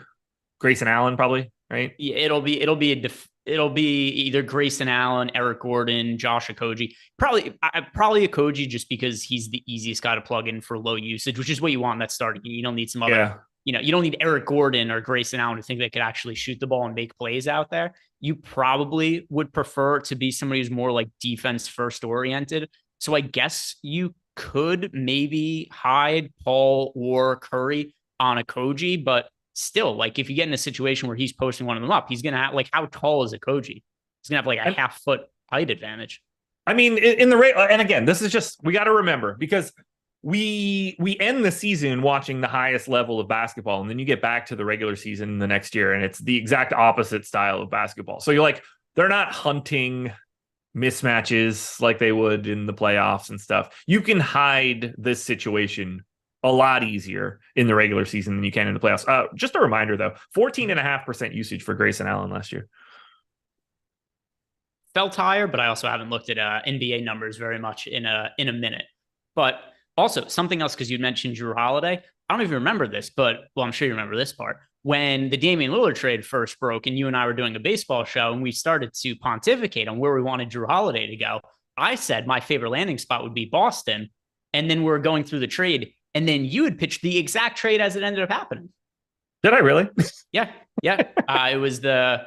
[SPEAKER 1] Grayson Allen, probably, right?
[SPEAKER 2] Yeah, it'll be either Grayson Allen, Eric Gordon, Josh Okogie. Probably Okogie, just because he's the easiest guy to plug in for low usage, which is what you want in that starting. You don't need some other, you don't need Eric Gordon or Grayson Allen to think they could actually shoot the ball and make plays out there. You probably would prefer to be somebody who's more like defense first oriented. So I guess you could maybe hide Paul or Curry on Okogie, but still, like if you get in a situation where he's posting one of them up, he's gonna have, like, how tall is Okogie? He's gonna have like a half-foot height advantage. I
[SPEAKER 1] mean, in the rate, and again, this is just, we got to remember, because we end the season watching the highest level of basketball, and then you get back to the regular season the next year, and it's the exact opposite style of basketball. So you're like, they're not hunting mismatches like they would in the playoffs and stuff. You can hide this situation a lot easier in the regular season than you can in the playoffs. Just a reminder, though, 14.5% usage for Grayson Allen last year.
[SPEAKER 2] Felt higher, but I also haven't looked at NBA numbers very much in a minute. But also something else, because you mentioned Jrue Holiday. I don't even remember this, but I'm sure you remember this part. When the Damian Lillard trade first broke and you and I were doing a baseball show and we started to pontificate on where we wanted Jrue Holiday to go, I said my favorite landing spot would be Boston. And then we're going through the trade. And then you had pitched the exact trade as it ended up happening.
[SPEAKER 1] Did I really?
[SPEAKER 2] Yeah. It was the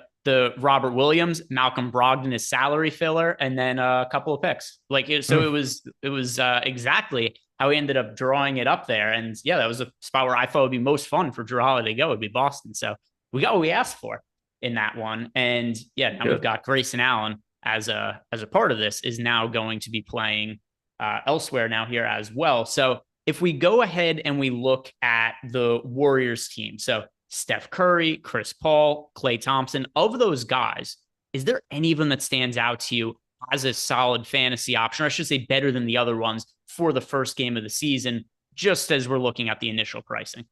[SPEAKER 2] Robert Williams, Malcolm Brogdon as salary filler, and then a couple of picks. It was exactly how we ended up drawing it up there. And yeah, that was a spot where I thought would be most fun for Jrue Holiday to go, would be Boston. So we got what we asked for in that one. And yeah, now we've got Grayson Allen as a part of this, is now going to be playing elsewhere now here as well. So if we go ahead and we look at the Warriors team, so Steph Curry, Chris Paul, Klay Thompson, of those guys, is there any of them that stands out to you as a solid fantasy option, or I should say better than the other ones for the first game of the season, just as we're looking at the initial pricing?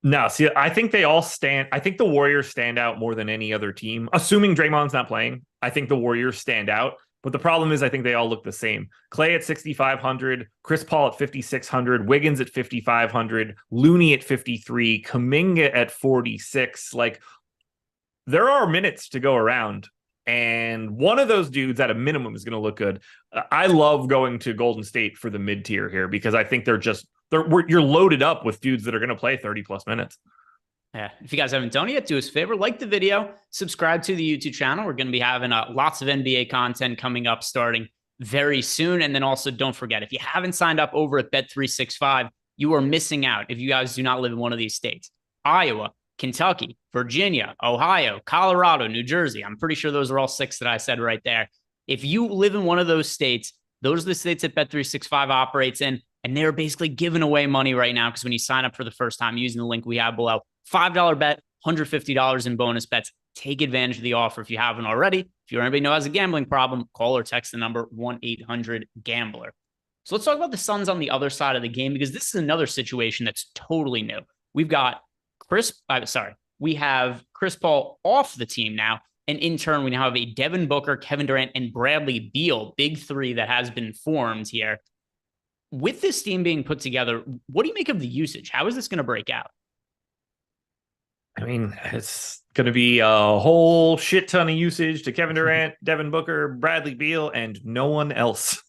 [SPEAKER 1] No, see, I think they all stand. I think the Warriors stand out more than any other team, assuming Draymond's not playing. I think the Warriors stand out. But the problem is, I think they all look the same. Klay at 6,500, Chris Paul at 5,600, Wiggins at 5,500, Looney at 53, Kuminga at 46. Like, there are minutes to go around, and one of those dudes at a minimum is going to look good. I love going to Golden State for the mid tier here, because I think you're loaded up with dudes that are going to play 30 plus minutes.
[SPEAKER 2] Yeah. If you guys haven't done it yet, do us a favor, like the video, subscribe to the YouTube channel. We're going to be having lots of NBA content coming up starting very soon. And then also don't forget, if you haven't signed up over at Bet365, you are missing out if you guys do not live in one of these states: Iowa, Kentucky, Virginia, Ohio, Colorado, New Jersey. I'm pretty sure those are all 6 that I said right there. If you live in one of those states, those are the states that Bet365 operates in. And they're basically giving away money right now, because when you sign up for the first time using the link we have below, $5 bet, $150 in bonus bets. Take advantage of the offer if you haven't already. If you're anybody who has a gambling problem, call or text the number 1-800-GAMBLER. So let's talk about the Suns on the other side of the game, because this is another situation that's totally new. We have Chris Paul off the team now. And in turn, we now have a Devin Booker, Kevin Durant, and Bradley Beal, big three that has been formed here. With this team being put together, what do you make of the usage? How is this going to break out?
[SPEAKER 1] I mean, it's going to be a whole shit ton of usage to Kevin Durant, Devin Booker, Bradley Beal, and no one else.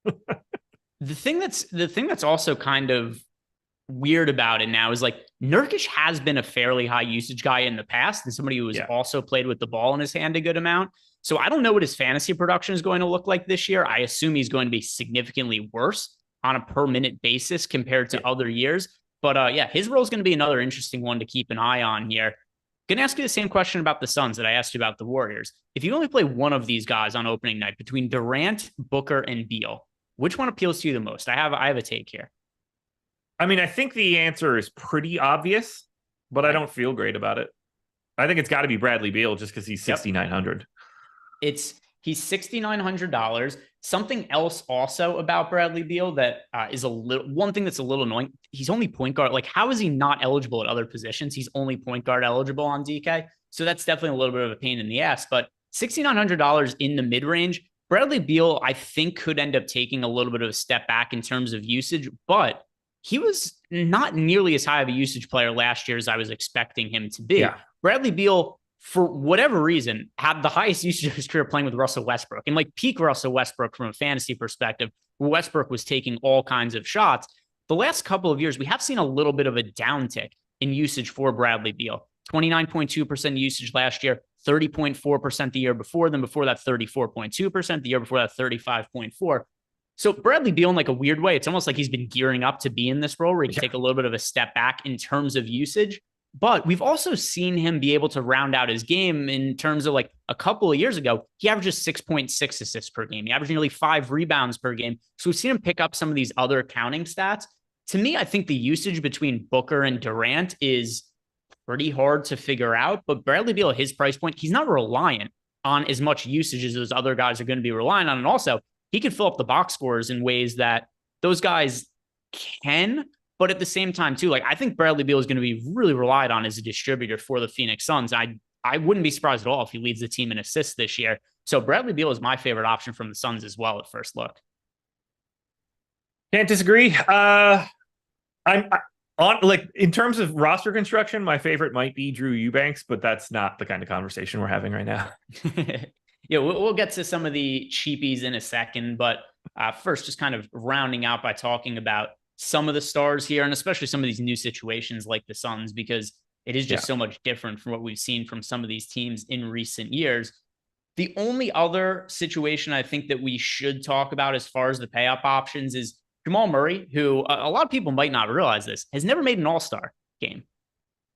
[SPEAKER 2] The thing that's also kind of weird about it now is, like, Nurkic has been a fairly high usage guy in the past and somebody who has also played with the ball in his hand a good amount. So I don't know what his fantasy production is going to look like this year. I assume he's going to be significantly worse on a per minute basis compared to other years. But his role is going to be another interesting one to keep an eye on here. Going to ask you the same question about the Suns that I asked you about the Warriors. If you only play one of these guys on opening night between Durant, Booker, and Beal, which one appeals to you the most? I have a take here.
[SPEAKER 1] I mean, I think the answer is pretty obvious, but I don't feel great about it. I think it's got to be Bradley Beal just because he's $6,900.
[SPEAKER 2] He's $6,900. Something else also about Bradley Beal that is one thing that's a little annoying. He's only point guard. Like, how is he not eligible at other positions? He's only point guard eligible on DK. So that's definitely a little bit of a pain in the ass. But $6,900 in the mid range, Bradley Beal, I think, could end up taking a little bit of a step back in terms of usage, but he was not nearly as high of a usage player last year as I was expecting him to be.
[SPEAKER 1] Yeah.
[SPEAKER 2] Bradley Beal, for whatever reason, had the highest usage of his career playing with Russell Westbrook. And like peak Russell Westbrook from a fantasy perspective, where Westbrook was taking all kinds of shots. The last couple of years, we have seen a little bit of a downtick in usage for Bradley Beal. 29.2% usage last year, 30.4% the year before, then before that 34.2%, the year before that 35.4%. So Bradley Beal, in like a weird way, it's almost like he's been gearing up to be in this role where he can take a little bit of a step back in terms of usage. But we've also seen him be able to round out his game in terms of like a couple of years ago, he averages 6.6 assists per game. He averaged nearly 5 rebounds per game. So we've seen him pick up some of these other counting stats. To me, I think the usage between Booker and Durant is pretty hard to figure out. But Bradley Beal, at his price point, he's not reliant on as much usage as those other guys are going to be relying on. And also, he could fill up the box scores in ways that those guys can. But at the same time, too, like I think Bradley Beal is going to be really relied on as a distributor for the Phoenix Suns. I wouldn't be surprised at all if he leads the team in assists this year. So Bradley Beal is my favorite option from the Suns as well at first look.
[SPEAKER 1] Can't disagree. I'm on like in terms of roster construction, my favorite might be Drew Eubanks, but that's not the kind of conversation we're having right now.
[SPEAKER 2] Yeah, we'll get to some of the cheapies in a second, but first, just kind of rounding out by talking about some of the stars here, and especially some of these new situations like the Suns, because it is just so much different from what we've seen from some of these teams in recent years. The only other situation I think that we should talk about as far as the pay-up options is Jamal Murray, who a lot of people might not realize this, has never made an all-star game.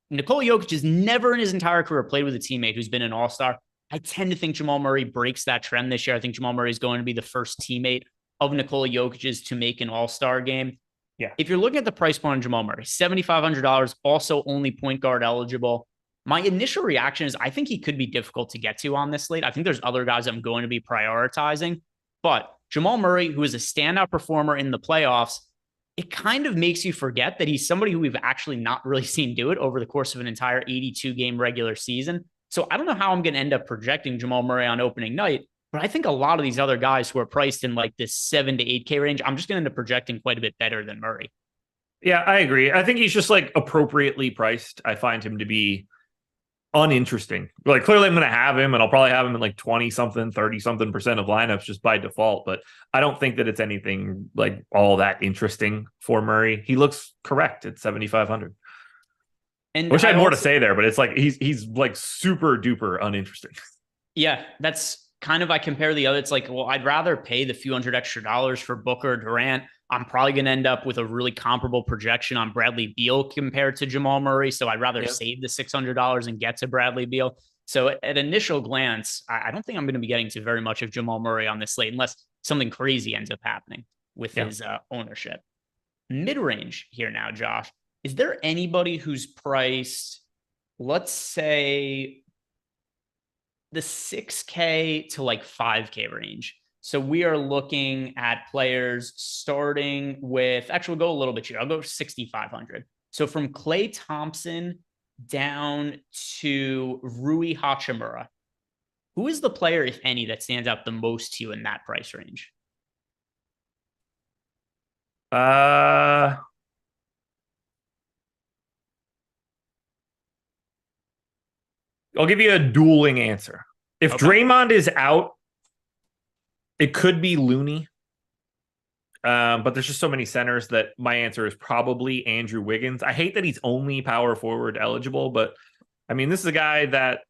[SPEAKER 2] Nikola Jokic has never in his entire career played with a teammate who's been an all-star. I tend to think Jamal Murray breaks that trend this year. I think Jamal Murray is going to be the first teammate of Nikola Jokic's to make an all-star game.
[SPEAKER 1] Yeah.
[SPEAKER 2] If you're looking at the price point on Jamal Murray, $7,500, also only point guard eligible. My initial reaction is I think he could be difficult to get to on this slate. I think there's other guys I'm going to be prioritizing, but Jamal Murray, who is a standout performer in the playoffs, it kind of makes you forget that he's somebody who we've actually not really seen do it over the course of an entire 82-game regular season. So I don't know how I'm going to end up projecting Jamal Murray on opening night, but I think a lot of these other guys who are priced in like this 7 to 8K range, I'm just going to end up projecting quite a bit better than Murray.
[SPEAKER 1] Yeah, I agree. I think he's just like appropriately priced. I find him to be uninteresting. Like clearly I'm going to have him and I'll probably have him in like 20 something, 30 something percent of lineups just by default. But I don't think that it's anything like all that interesting for Murray. He looks correct at 7,500. And I wish I had more to say there, but it's like he's like super duper uninteresting.
[SPEAKER 2] Yeah, that's kind of, I compare the other. It's like, well, I'd rather pay the few hundred extra dollars for Booker or Durant. I'm probably going to end up with a really comparable projection on Bradley Beal compared to Jamal Murray. So I'd rather save the $600 and get to Bradley Beal. So at initial glance, I don't think I'm going to be getting to very much of Jamal Murray on this slate unless something crazy ends up happening with his ownership. Mid-range here now, Josh. Is there anybody who's priced, let's say, the 6K to like 5K range? So we are looking at players starting with, actually, we'll go a little bit here. I'll go 6,500. So from Klay Thompson down to Rui Hachimura, who is the player, if any, that stands out the most to you in that price range?
[SPEAKER 1] I'll give you a dueling answer. If Draymond is out, it could be Looney. But there's just so many centers that my answer is probably Andrew Wiggins. I hate that he's only power forward eligible, but I mean, this is a guy that,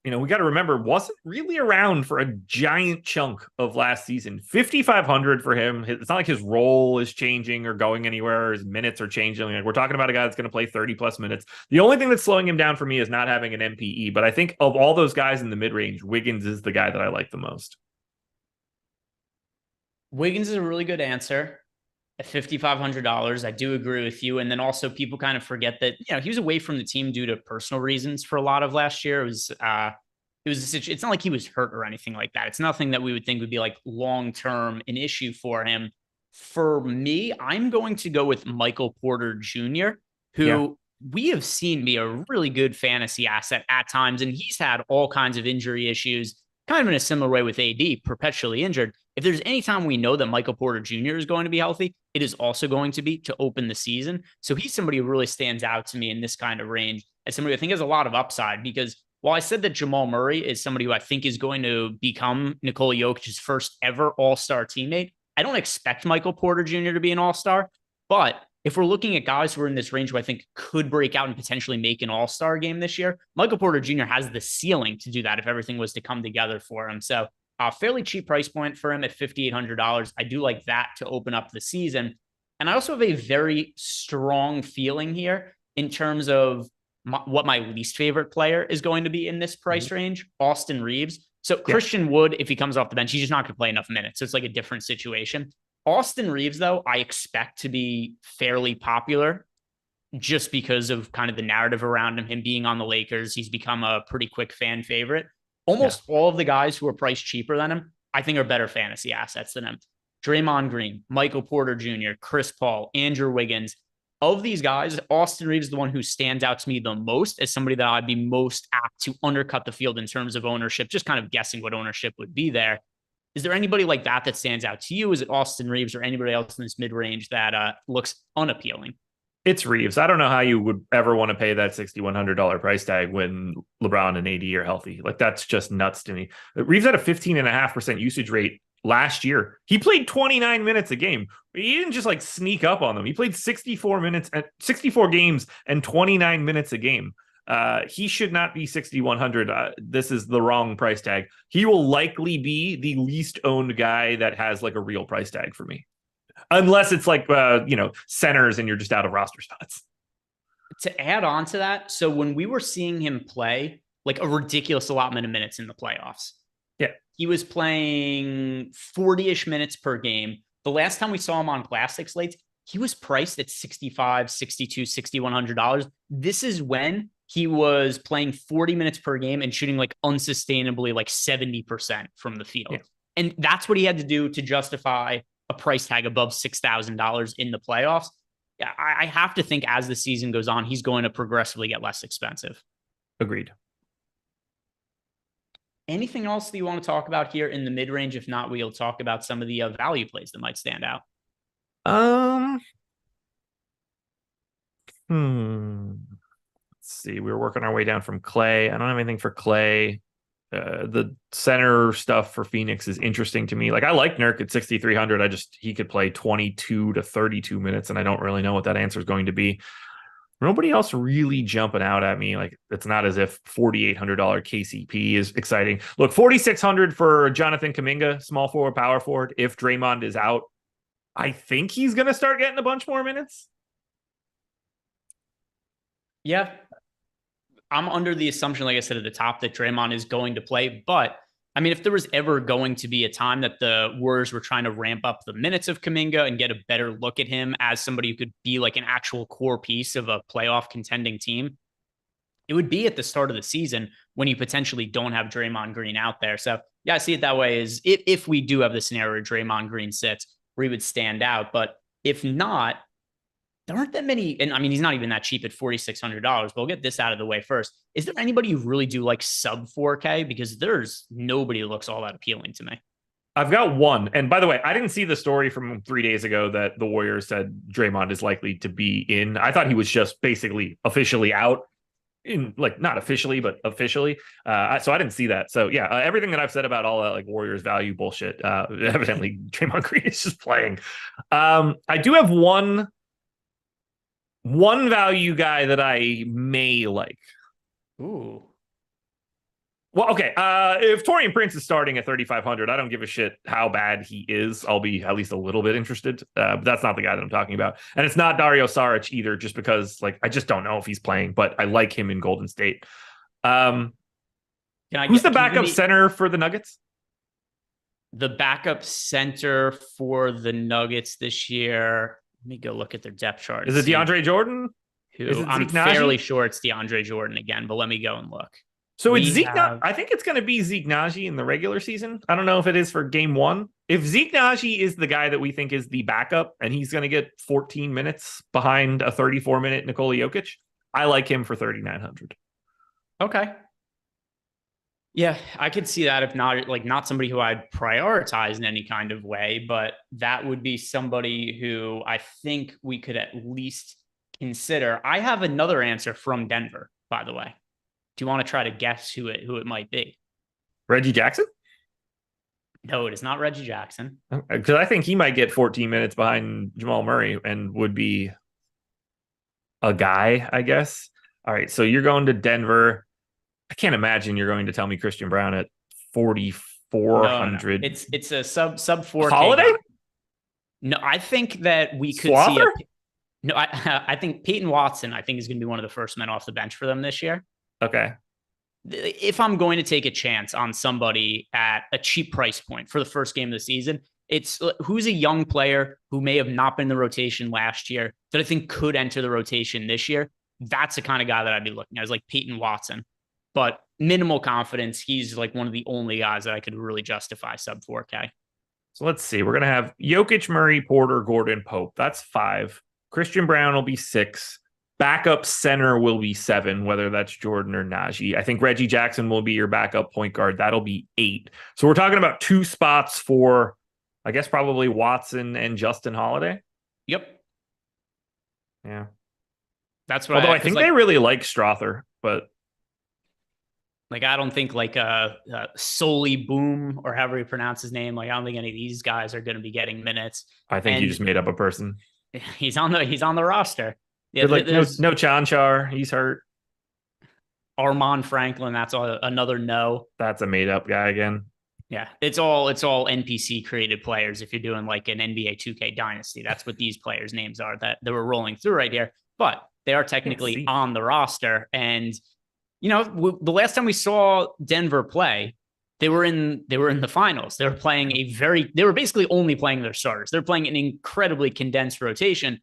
[SPEAKER 1] we got to remember wasn't really around for a giant chunk of last season. 5,500 for him. It's not like his role is changing or going anywhere. Or his minutes are changing. Like, we're talking about a guy that's going to play 30 plus minutes. The only thing that's slowing him down for me is not having an MPE. But I think of all those guys in the mid range, Wiggins is the guy that I like the most.
[SPEAKER 2] Wiggins is a really good answer at $5,500. I do agree with you. And then also people kind of forget that, he was away from the team due to personal reasons for a lot of last year. It's not like he was hurt or anything like that. It's nothing that we would think would be like long-term an issue for him. For me, I'm going to go with Michael Porter Jr., who we have seen be a really good fantasy asset at times. And he's had all kinds of injury issues, kind of in a similar way with AD, perpetually injured. If there's any time we know that Michael Porter Jr. is going to be healthy, it is also going to be to open the season. So he's somebody who really stands out to me in this kind of range as somebody who I think has a lot of upside, because while I said that Jamal Murray is somebody who I think is going to become Nikola Jokic's first ever all-star teammate, I don't expect Michael Porter Jr. to be an all-star. But if we're looking at guys who are in this range who I think could break out and potentially make an all-star game this year, Michael Porter Jr. has the ceiling to do that if everything was to come together for him. So a fairly cheap price point for him at $5,800. I do like that to open up the season. And I also have a very strong feeling here in terms of what my least favorite player is going to be in this price range, Austin Reeves. So Christian Wood, if he comes off the bench, he's just not going to play enough minutes. So it's like a different situation. Austin Reeves, though, I expect to be fairly popular just because of kind of the narrative around him being on the Lakers. He's become a pretty quick fan favorite. Almost all of the guys who are priced cheaper than him, I think, are better fantasy assets than him. Draymond Green, Michael Porter Jr., Chris Paul, Andrew Wiggins. Of these guys, Austin Reeves is the one who stands out to me the most as somebody that I'd be most apt to undercut the field in terms of ownership, just kind of guessing what ownership would be there. Is there anybody like that stands out to you? Is it Austin Reeves or anybody else in this mid-range that looks unappealing?
[SPEAKER 1] It's Reeves. I don't know how you would ever want to pay that $6,100 price tag when LeBron and AD are healthy. Like, that's just nuts to me. Reeves had a 15.5% usage rate last year. He played 29 minutes a game. He didn't just like sneak up on them. He played 64 games and 29 minutes a game. He should not be 6,100. This is the wrong price tag. He will likely be the least owned guy that has like a real price tag for me. Unless it's like, centers and you're just out of roster spots.
[SPEAKER 2] To add on to that, so when we were seeing him play like a ridiculous allotment of minutes in the playoffs, he was playing 40-ish minutes per game. The last time we saw him on classic slates, he was priced at $65, $62, $6,100. This is when he was playing 40 minutes per game and shooting like unsustainably like 70% from the field. Yeah. And that's what he had to do to justify a price tag above $6,000 in the playoffs. Yeah, I have to think as the season goes on, he's going to progressively get less expensive.
[SPEAKER 1] Agreed.
[SPEAKER 2] Anything else that you want to talk about here in the mid-range? If not, we'll talk about some of the value plays that might stand out.
[SPEAKER 1] Let's see. We were working our way down from Clay. I don't have anything for Clay. The center stuff for Phoenix is interesting to me. Like, I like Nurk at 6,300. He could play 22 to 32 minutes, and I don't really know what that answer is going to be. Nobody else really jumping out at me. Like, it's not as if $4,800 KCP is exciting. Look, 4,600 for Jonathan Kuminga, small forward, power forward. If Draymond is out, I think he's going to start getting a bunch more minutes.
[SPEAKER 2] Yeah. I'm under the assumption, like I said at the top, that Draymond is going to play. But I mean, if there was ever going to be a time that the Warriors were trying to ramp up the minutes of Kuminga and get a better look at him as somebody who could be like an actual core piece of a playoff contending team, it would be at the start of the season when you potentially don't have Draymond Green out there. So yeah, I see it that way, is if we do have the scenario where Draymond Green sits, where he would stand out. But if not, there aren't that many. And I mean, he's not even that cheap at $4,600, but we'll get this out of the way first. Is there anybody you really do like sub 4K? Because there's nobody that looks all that appealing to me.
[SPEAKER 1] I've got one. And by the way, I didn't see the story from 3 days ago that the Warriors said Draymond is likely to be in. I thought he was just basically officially out. in like not officially, but officially. So I didn't see that. So yeah, everything that I've said about all that like Warriors value bullshit. Evidently, Draymond Green is just playing. I do have one value guy that I may like.
[SPEAKER 2] Ooh.
[SPEAKER 1] Well, okay. If Taurean Prince is starting at 3,500, I don't give a shit how bad he is. I'll be at least a little bit interested. But that's not the guy that I'm talking about, and it's not Dario Saric either. Just because, like, I just don't know if he's playing, but I like him in Golden State. Who's the backup center for the Nuggets?
[SPEAKER 2] The backup center for the Nuggets this year. Let me go look at their depth chart.
[SPEAKER 1] Is it DeAndre Jordan?
[SPEAKER 2] I'm fairly sure it's DeAndre Jordan again, but let me go and look.
[SPEAKER 1] So it's Zeke. I think it's going to be Zeke Naji in the regular season. I don't know if it is for game one. If Zeke Naji is the guy that we think is the backup and he's going to get 14 minutes behind a 34-minute Nikola Jokic, I like him for 3,900.
[SPEAKER 2] Okay. Yeah, I could see that if not somebody who I'd prioritize in any kind of way, but that would be somebody who I think we could at least consider. I have another answer from Denver, by the way. Do you want to try to guess who it might be?
[SPEAKER 1] Reggie Jackson?
[SPEAKER 2] No, it is not Reggie Jackson.
[SPEAKER 1] Because I think he might get 14 minutes behind Jamal Murray and would be a guy, I guess. All right, so you're going to Denver. I can't imagine you're going to tell me Christian Brown at 4,400.
[SPEAKER 2] No. It's a sub 4K.
[SPEAKER 1] Holiday?
[SPEAKER 2] No, I think that we could see I think Peyton Watson, I think, is going to be one of the first men off the bench for them this year.
[SPEAKER 1] Okay.
[SPEAKER 2] If I'm going to take a chance on somebody at a cheap price point for the first game of the season, it's who's a young player who may have not been in the rotation last year that I think could enter the rotation this year. That's the kind of guy that I'd be looking at, is like Peyton Watson. But minimal confidence. He's like one of the only guys that I could really justify sub 4K.
[SPEAKER 1] So let's see. We're going to have Jokic, Murray, Porter, Gordon, Pope. That's 5. Christian Brown will be 6. Backup center will be 7, whether that's Jordan or Najee. I think Reggie Jackson will be your backup point guard. That'll be 8. So we're talking about 2 spots for, I guess, probably Watson and Justin Holiday.
[SPEAKER 2] Yep.
[SPEAKER 1] Yeah.
[SPEAKER 2] That's what.
[SPEAKER 1] Although I think they really like Strother, but
[SPEAKER 2] like I don't think like Solely Boom or however you pronounce his name. Like I don't think any of these guys are going to be getting minutes.
[SPEAKER 1] I think you just made up a person.
[SPEAKER 2] He's on the roster.
[SPEAKER 1] Yeah, like no Chanchar, he's hurt.
[SPEAKER 2] Armand Franklin, that's another no.
[SPEAKER 1] That's a made up guy again.
[SPEAKER 2] Yeah, it's all NPC created players. If you're doing like an NBA 2K Dynasty, that's what these players' names are that we're rolling through right here. But they are technically on the roster, and you know the last time we saw Denver play, they were in the finals. They were basically only playing their starters. They're playing an incredibly condensed rotation.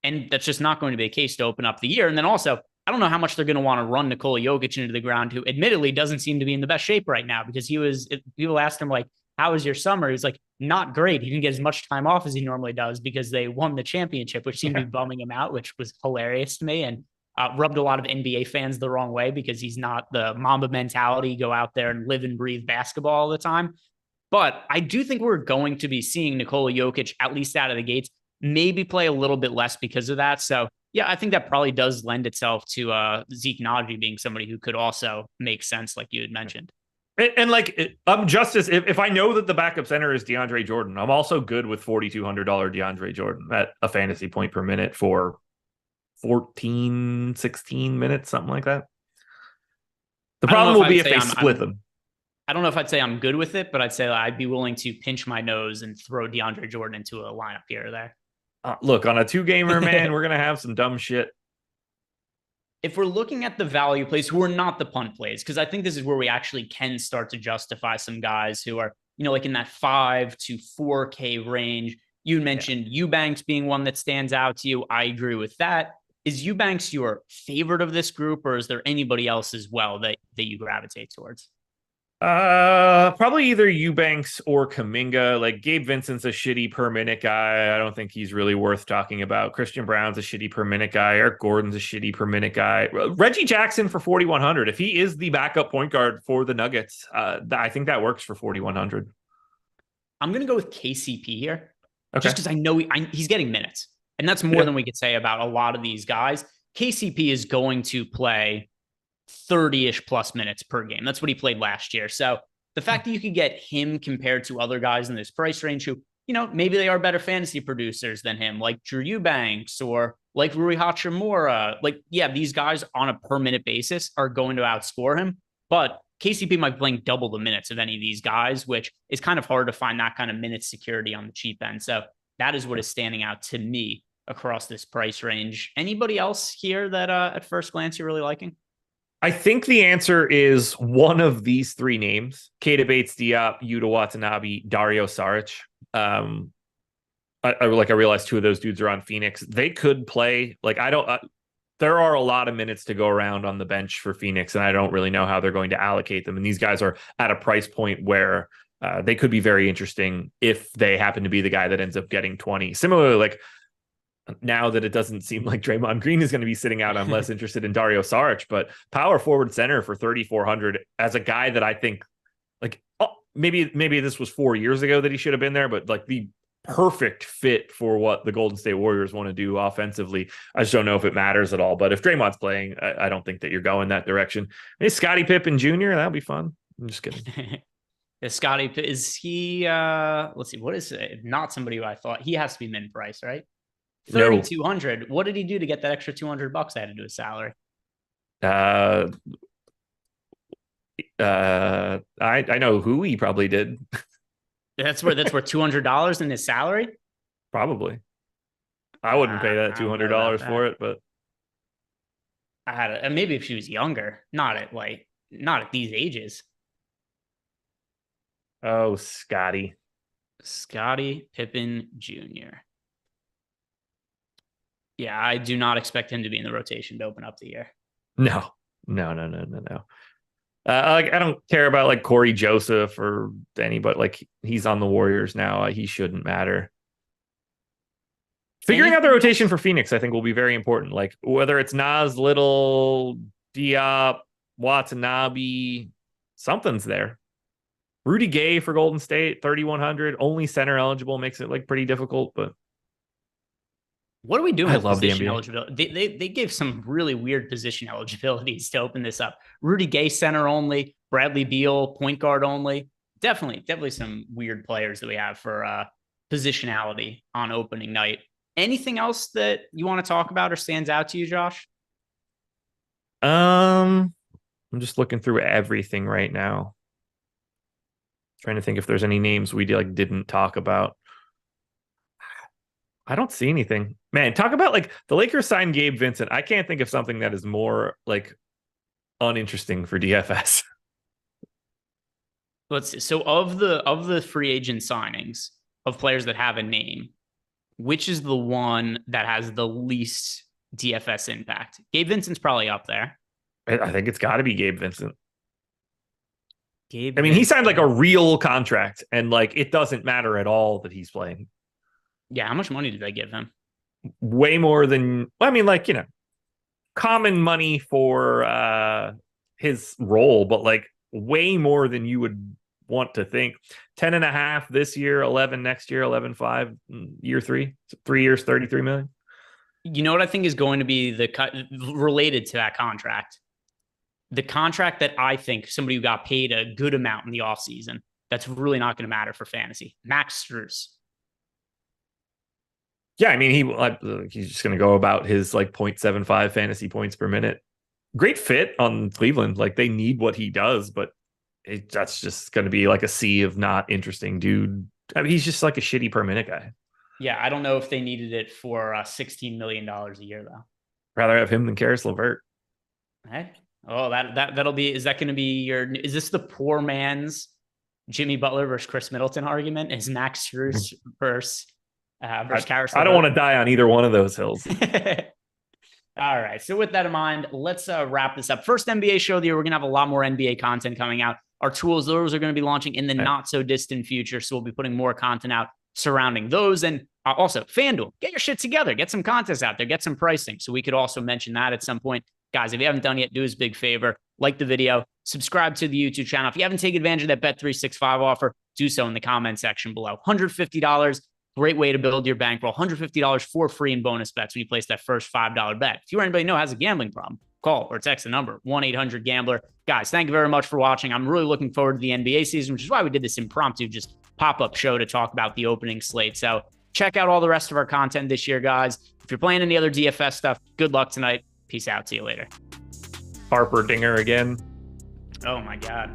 [SPEAKER 2] And that's just not going to be the case to open up the year. And then also, I don't know how much they're going to want to run Nikola Jokic into the ground, who admittedly doesn't seem to be in the best shape right now, because people asked him, like, how was your summer? He's like, not great. He didn't get as much time off as he normally does because they won the championship, which seemed to be bumming him out, which was hilarious to me. And rubbed a lot of NBA fans the wrong way because he's not the Mamba mentality, go out there and live and breathe basketball all the time. But I do think we're going to be seeing Nikola Jokic, at least out of the gates, maybe play a little bit less because of that. So yeah, I think that probably does lend itself to Zeke Naji being somebody who could also make sense, like you had mentioned.
[SPEAKER 1] And like, I'm Justice. If I know that the backup center is DeAndre Jordan, I'm also good with $4,200 DeAndre Jordan at a fantasy point per minute for 14, 16 minutes, something like that. The problem will be if they split them.
[SPEAKER 2] I don't know if I'd say I'm good with it, but I'd say I'd be willing to pinch my nose and throw DeAndre Jordan into a lineup here or there.
[SPEAKER 1] Look, on a 2-gamer, man, we're going to have some dumb shit.
[SPEAKER 2] If we're looking at the value plays who are not the punt plays, because I think this is where we actually can start to justify some guys who are, like in that 5 to 4K range. You mentioned Eubanks being one that stands out to you. I agree with that. Is Eubanks your favorite of this group, or is there anybody else as well that you gravitate towards?
[SPEAKER 1] Probably either Eubanks or Kuminga. Like Gabe Vincent's a shitty per minute guy. I don't think he's really worth talking about. Christian Brown's a shitty per minute guy. Eric Gordon's a shitty per minute guy. Reggie Jackson for 4,100. If he is the backup point guard for the Nuggets, I think that works for 4,100.
[SPEAKER 2] I'm going to go with KCP here.
[SPEAKER 1] Okay.
[SPEAKER 2] Just because I know he's getting minutes. And that's more than we could say about a lot of these guys. KCP is going to play 30-ish plus minutes per game. That's what he played last year. So the fact that you could get him compared to other guys in this price range who, maybe they are better fantasy producers than him, like Drew Eubanks or like Rui Hachimura. Like, yeah, these guys on a per minute basis are going to outscore him, but KCP might be playing double the minutes of any of these guys, which is kind of hard to find that kind of minute security on the cheap end. So that is what is standing out to me across this price range. Anybody else here that at first glance you're really liking?
[SPEAKER 1] I think the answer is one of these three names: Keita Bates-Diop, Yuta Watanabe, Dario Saric. I realized two of those dudes are on Phoenix. They could play. There are a lot of minutes to go around on the bench for Phoenix, and I don't really know how they're going to allocate them. And these guys are at a price point where they could be very interesting if they happen to be the guy that ends up getting 20. Similarly, like, now that it doesn't seem like Draymond Green is going to be sitting out, I'm less interested in Dario Saric, but power forward center for 3,400 as a guy that I think, like, maybe this was 4 years ago that he should have been there, but like the perfect fit for what the Golden State Warriors want to do offensively. I just don't know if it matters at all, but if Draymond's playing, I don't think that you're going that direction. Maybe Scottie Pippen Jr., that'll be fun. I'm just kidding.
[SPEAKER 2] Scottie, is he, let's see, what is it? Not somebody who I thought. He has to be min price, right? 3,200. What did he do to get that extra $200 added to his salary?
[SPEAKER 1] I know who he probably did.
[SPEAKER 2] That's where $200 in his salary.
[SPEAKER 1] Probably. I wouldn't pay that $200 for it, but
[SPEAKER 2] I had it. And maybe if she was younger, not at these ages.
[SPEAKER 1] Oh, Scottie
[SPEAKER 2] Pippen Jr. Yeah, I do not expect him to be in the rotation to open up the year.
[SPEAKER 1] No. I don't care about like Corey Joseph or anybody. Like, he's on the Warriors now. He shouldn't matter. Figuring out the rotation for Phoenix, I think, will be very important. Like, whether it's Nas, Little, Diop, Watanabe, something's there. Rudy Gay for Golden State, 3,100, only center eligible, makes it like pretty difficult, but
[SPEAKER 2] what are we doing?
[SPEAKER 1] I love the NBA.
[SPEAKER 2] Eligibility. They gave some really weird position eligibilities to open this up. Rudy Gay center only, Bradley Beal point guard only. Definitely some weird players that we have for positionality on opening night. Anything else that you want to talk about or stands out to you, Josh?
[SPEAKER 1] I'm just looking through everything right now. Trying to think if there's any names we didn't talk about. I don't see anything. Man, talk about like the Lakers signed Gabe Vincent. I can't think of something that is more like uninteresting for DFS.
[SPEAKER 2] Let's see. So of the free agent signings of players that have a name, which is the one that has the least DFS impact? Gabe Vincent's probably up there.
[SPEAKER 1] I think it's got to be Gabe Vincent.
[SPEAKER 2] He
[SPEAKER 1] signed like a real contract, and like it doesn't matter at all that he's playing.
[SPEAKER 2] Yeah, how much money did they give him?
[SPEAKER 1] Way more than, common money for his role, but like way more than you would want to think. 10.5 this year, 11 next year, 11.5 year 3, 3 years, 33 million.
[SPEAKER 2] You know what I think is going to be the cut related to that contract? The contract that I think somebody who got paid a good amount in the offseason, that's really not going to matter for fantasy. Max Strus.
[SPEAKER 1] Yeah, he's just going to go about his like 0.75 fantasy points per minute. Great fit on Cleveland. Like, they need what he does, but that's just going to be like a sea of not interesting dude. He's just like a shitty per minute guy.
[SPEAKER 2] Yeah, I don't know if they needed it for $16 million a year, though.
[SPEAKER 1] Rather have him than Karis LeVert.
[SPEAKER 2] Hey. Oh, that'll be, is that going to be is this the poor man's Jimmy Butler versus Chris Middleton argument? Is Max Strus versus Karis LeVert?
[SPEAKER 1] I don't want to die on either one of those hills.
[SPEAKER 2] All right. So with that in mind, let's wrap this up. First NBA show of the year. We're going to have a lot more NBA content coming out. Our tools, those are going to be launching in the not so distant future. So we'll be putting more content out surrounding those. And also FanDuel, get your shit together, get some contests out there, get some pricing. So we could also mention that at some point. Guys, if you haven't done yet, do us a big favor. Like the video, subscribe to the YouTube channel. If you haven't taken advantage of that Bet365 offer, do so in the comment section below. $150, great way to build your bankroll. $150 for free in bonus bets when you place that first $5 bet. If you or anybody know has a gambling problem, call or text the number 1-800-GAMBLER. Guys, thank you very much for watching. I'm really looking forward to the NBA season, which is why we did this impromptu just pop-up show to talk about the opening slate. So check out all the rest of our content this year, guys. If you're playing any other DFS stuff, good luck tonight. Peace out. See you later.
[SPEAKER 1] Harper Dinger again.
[SPEAKER 2] Oh my God.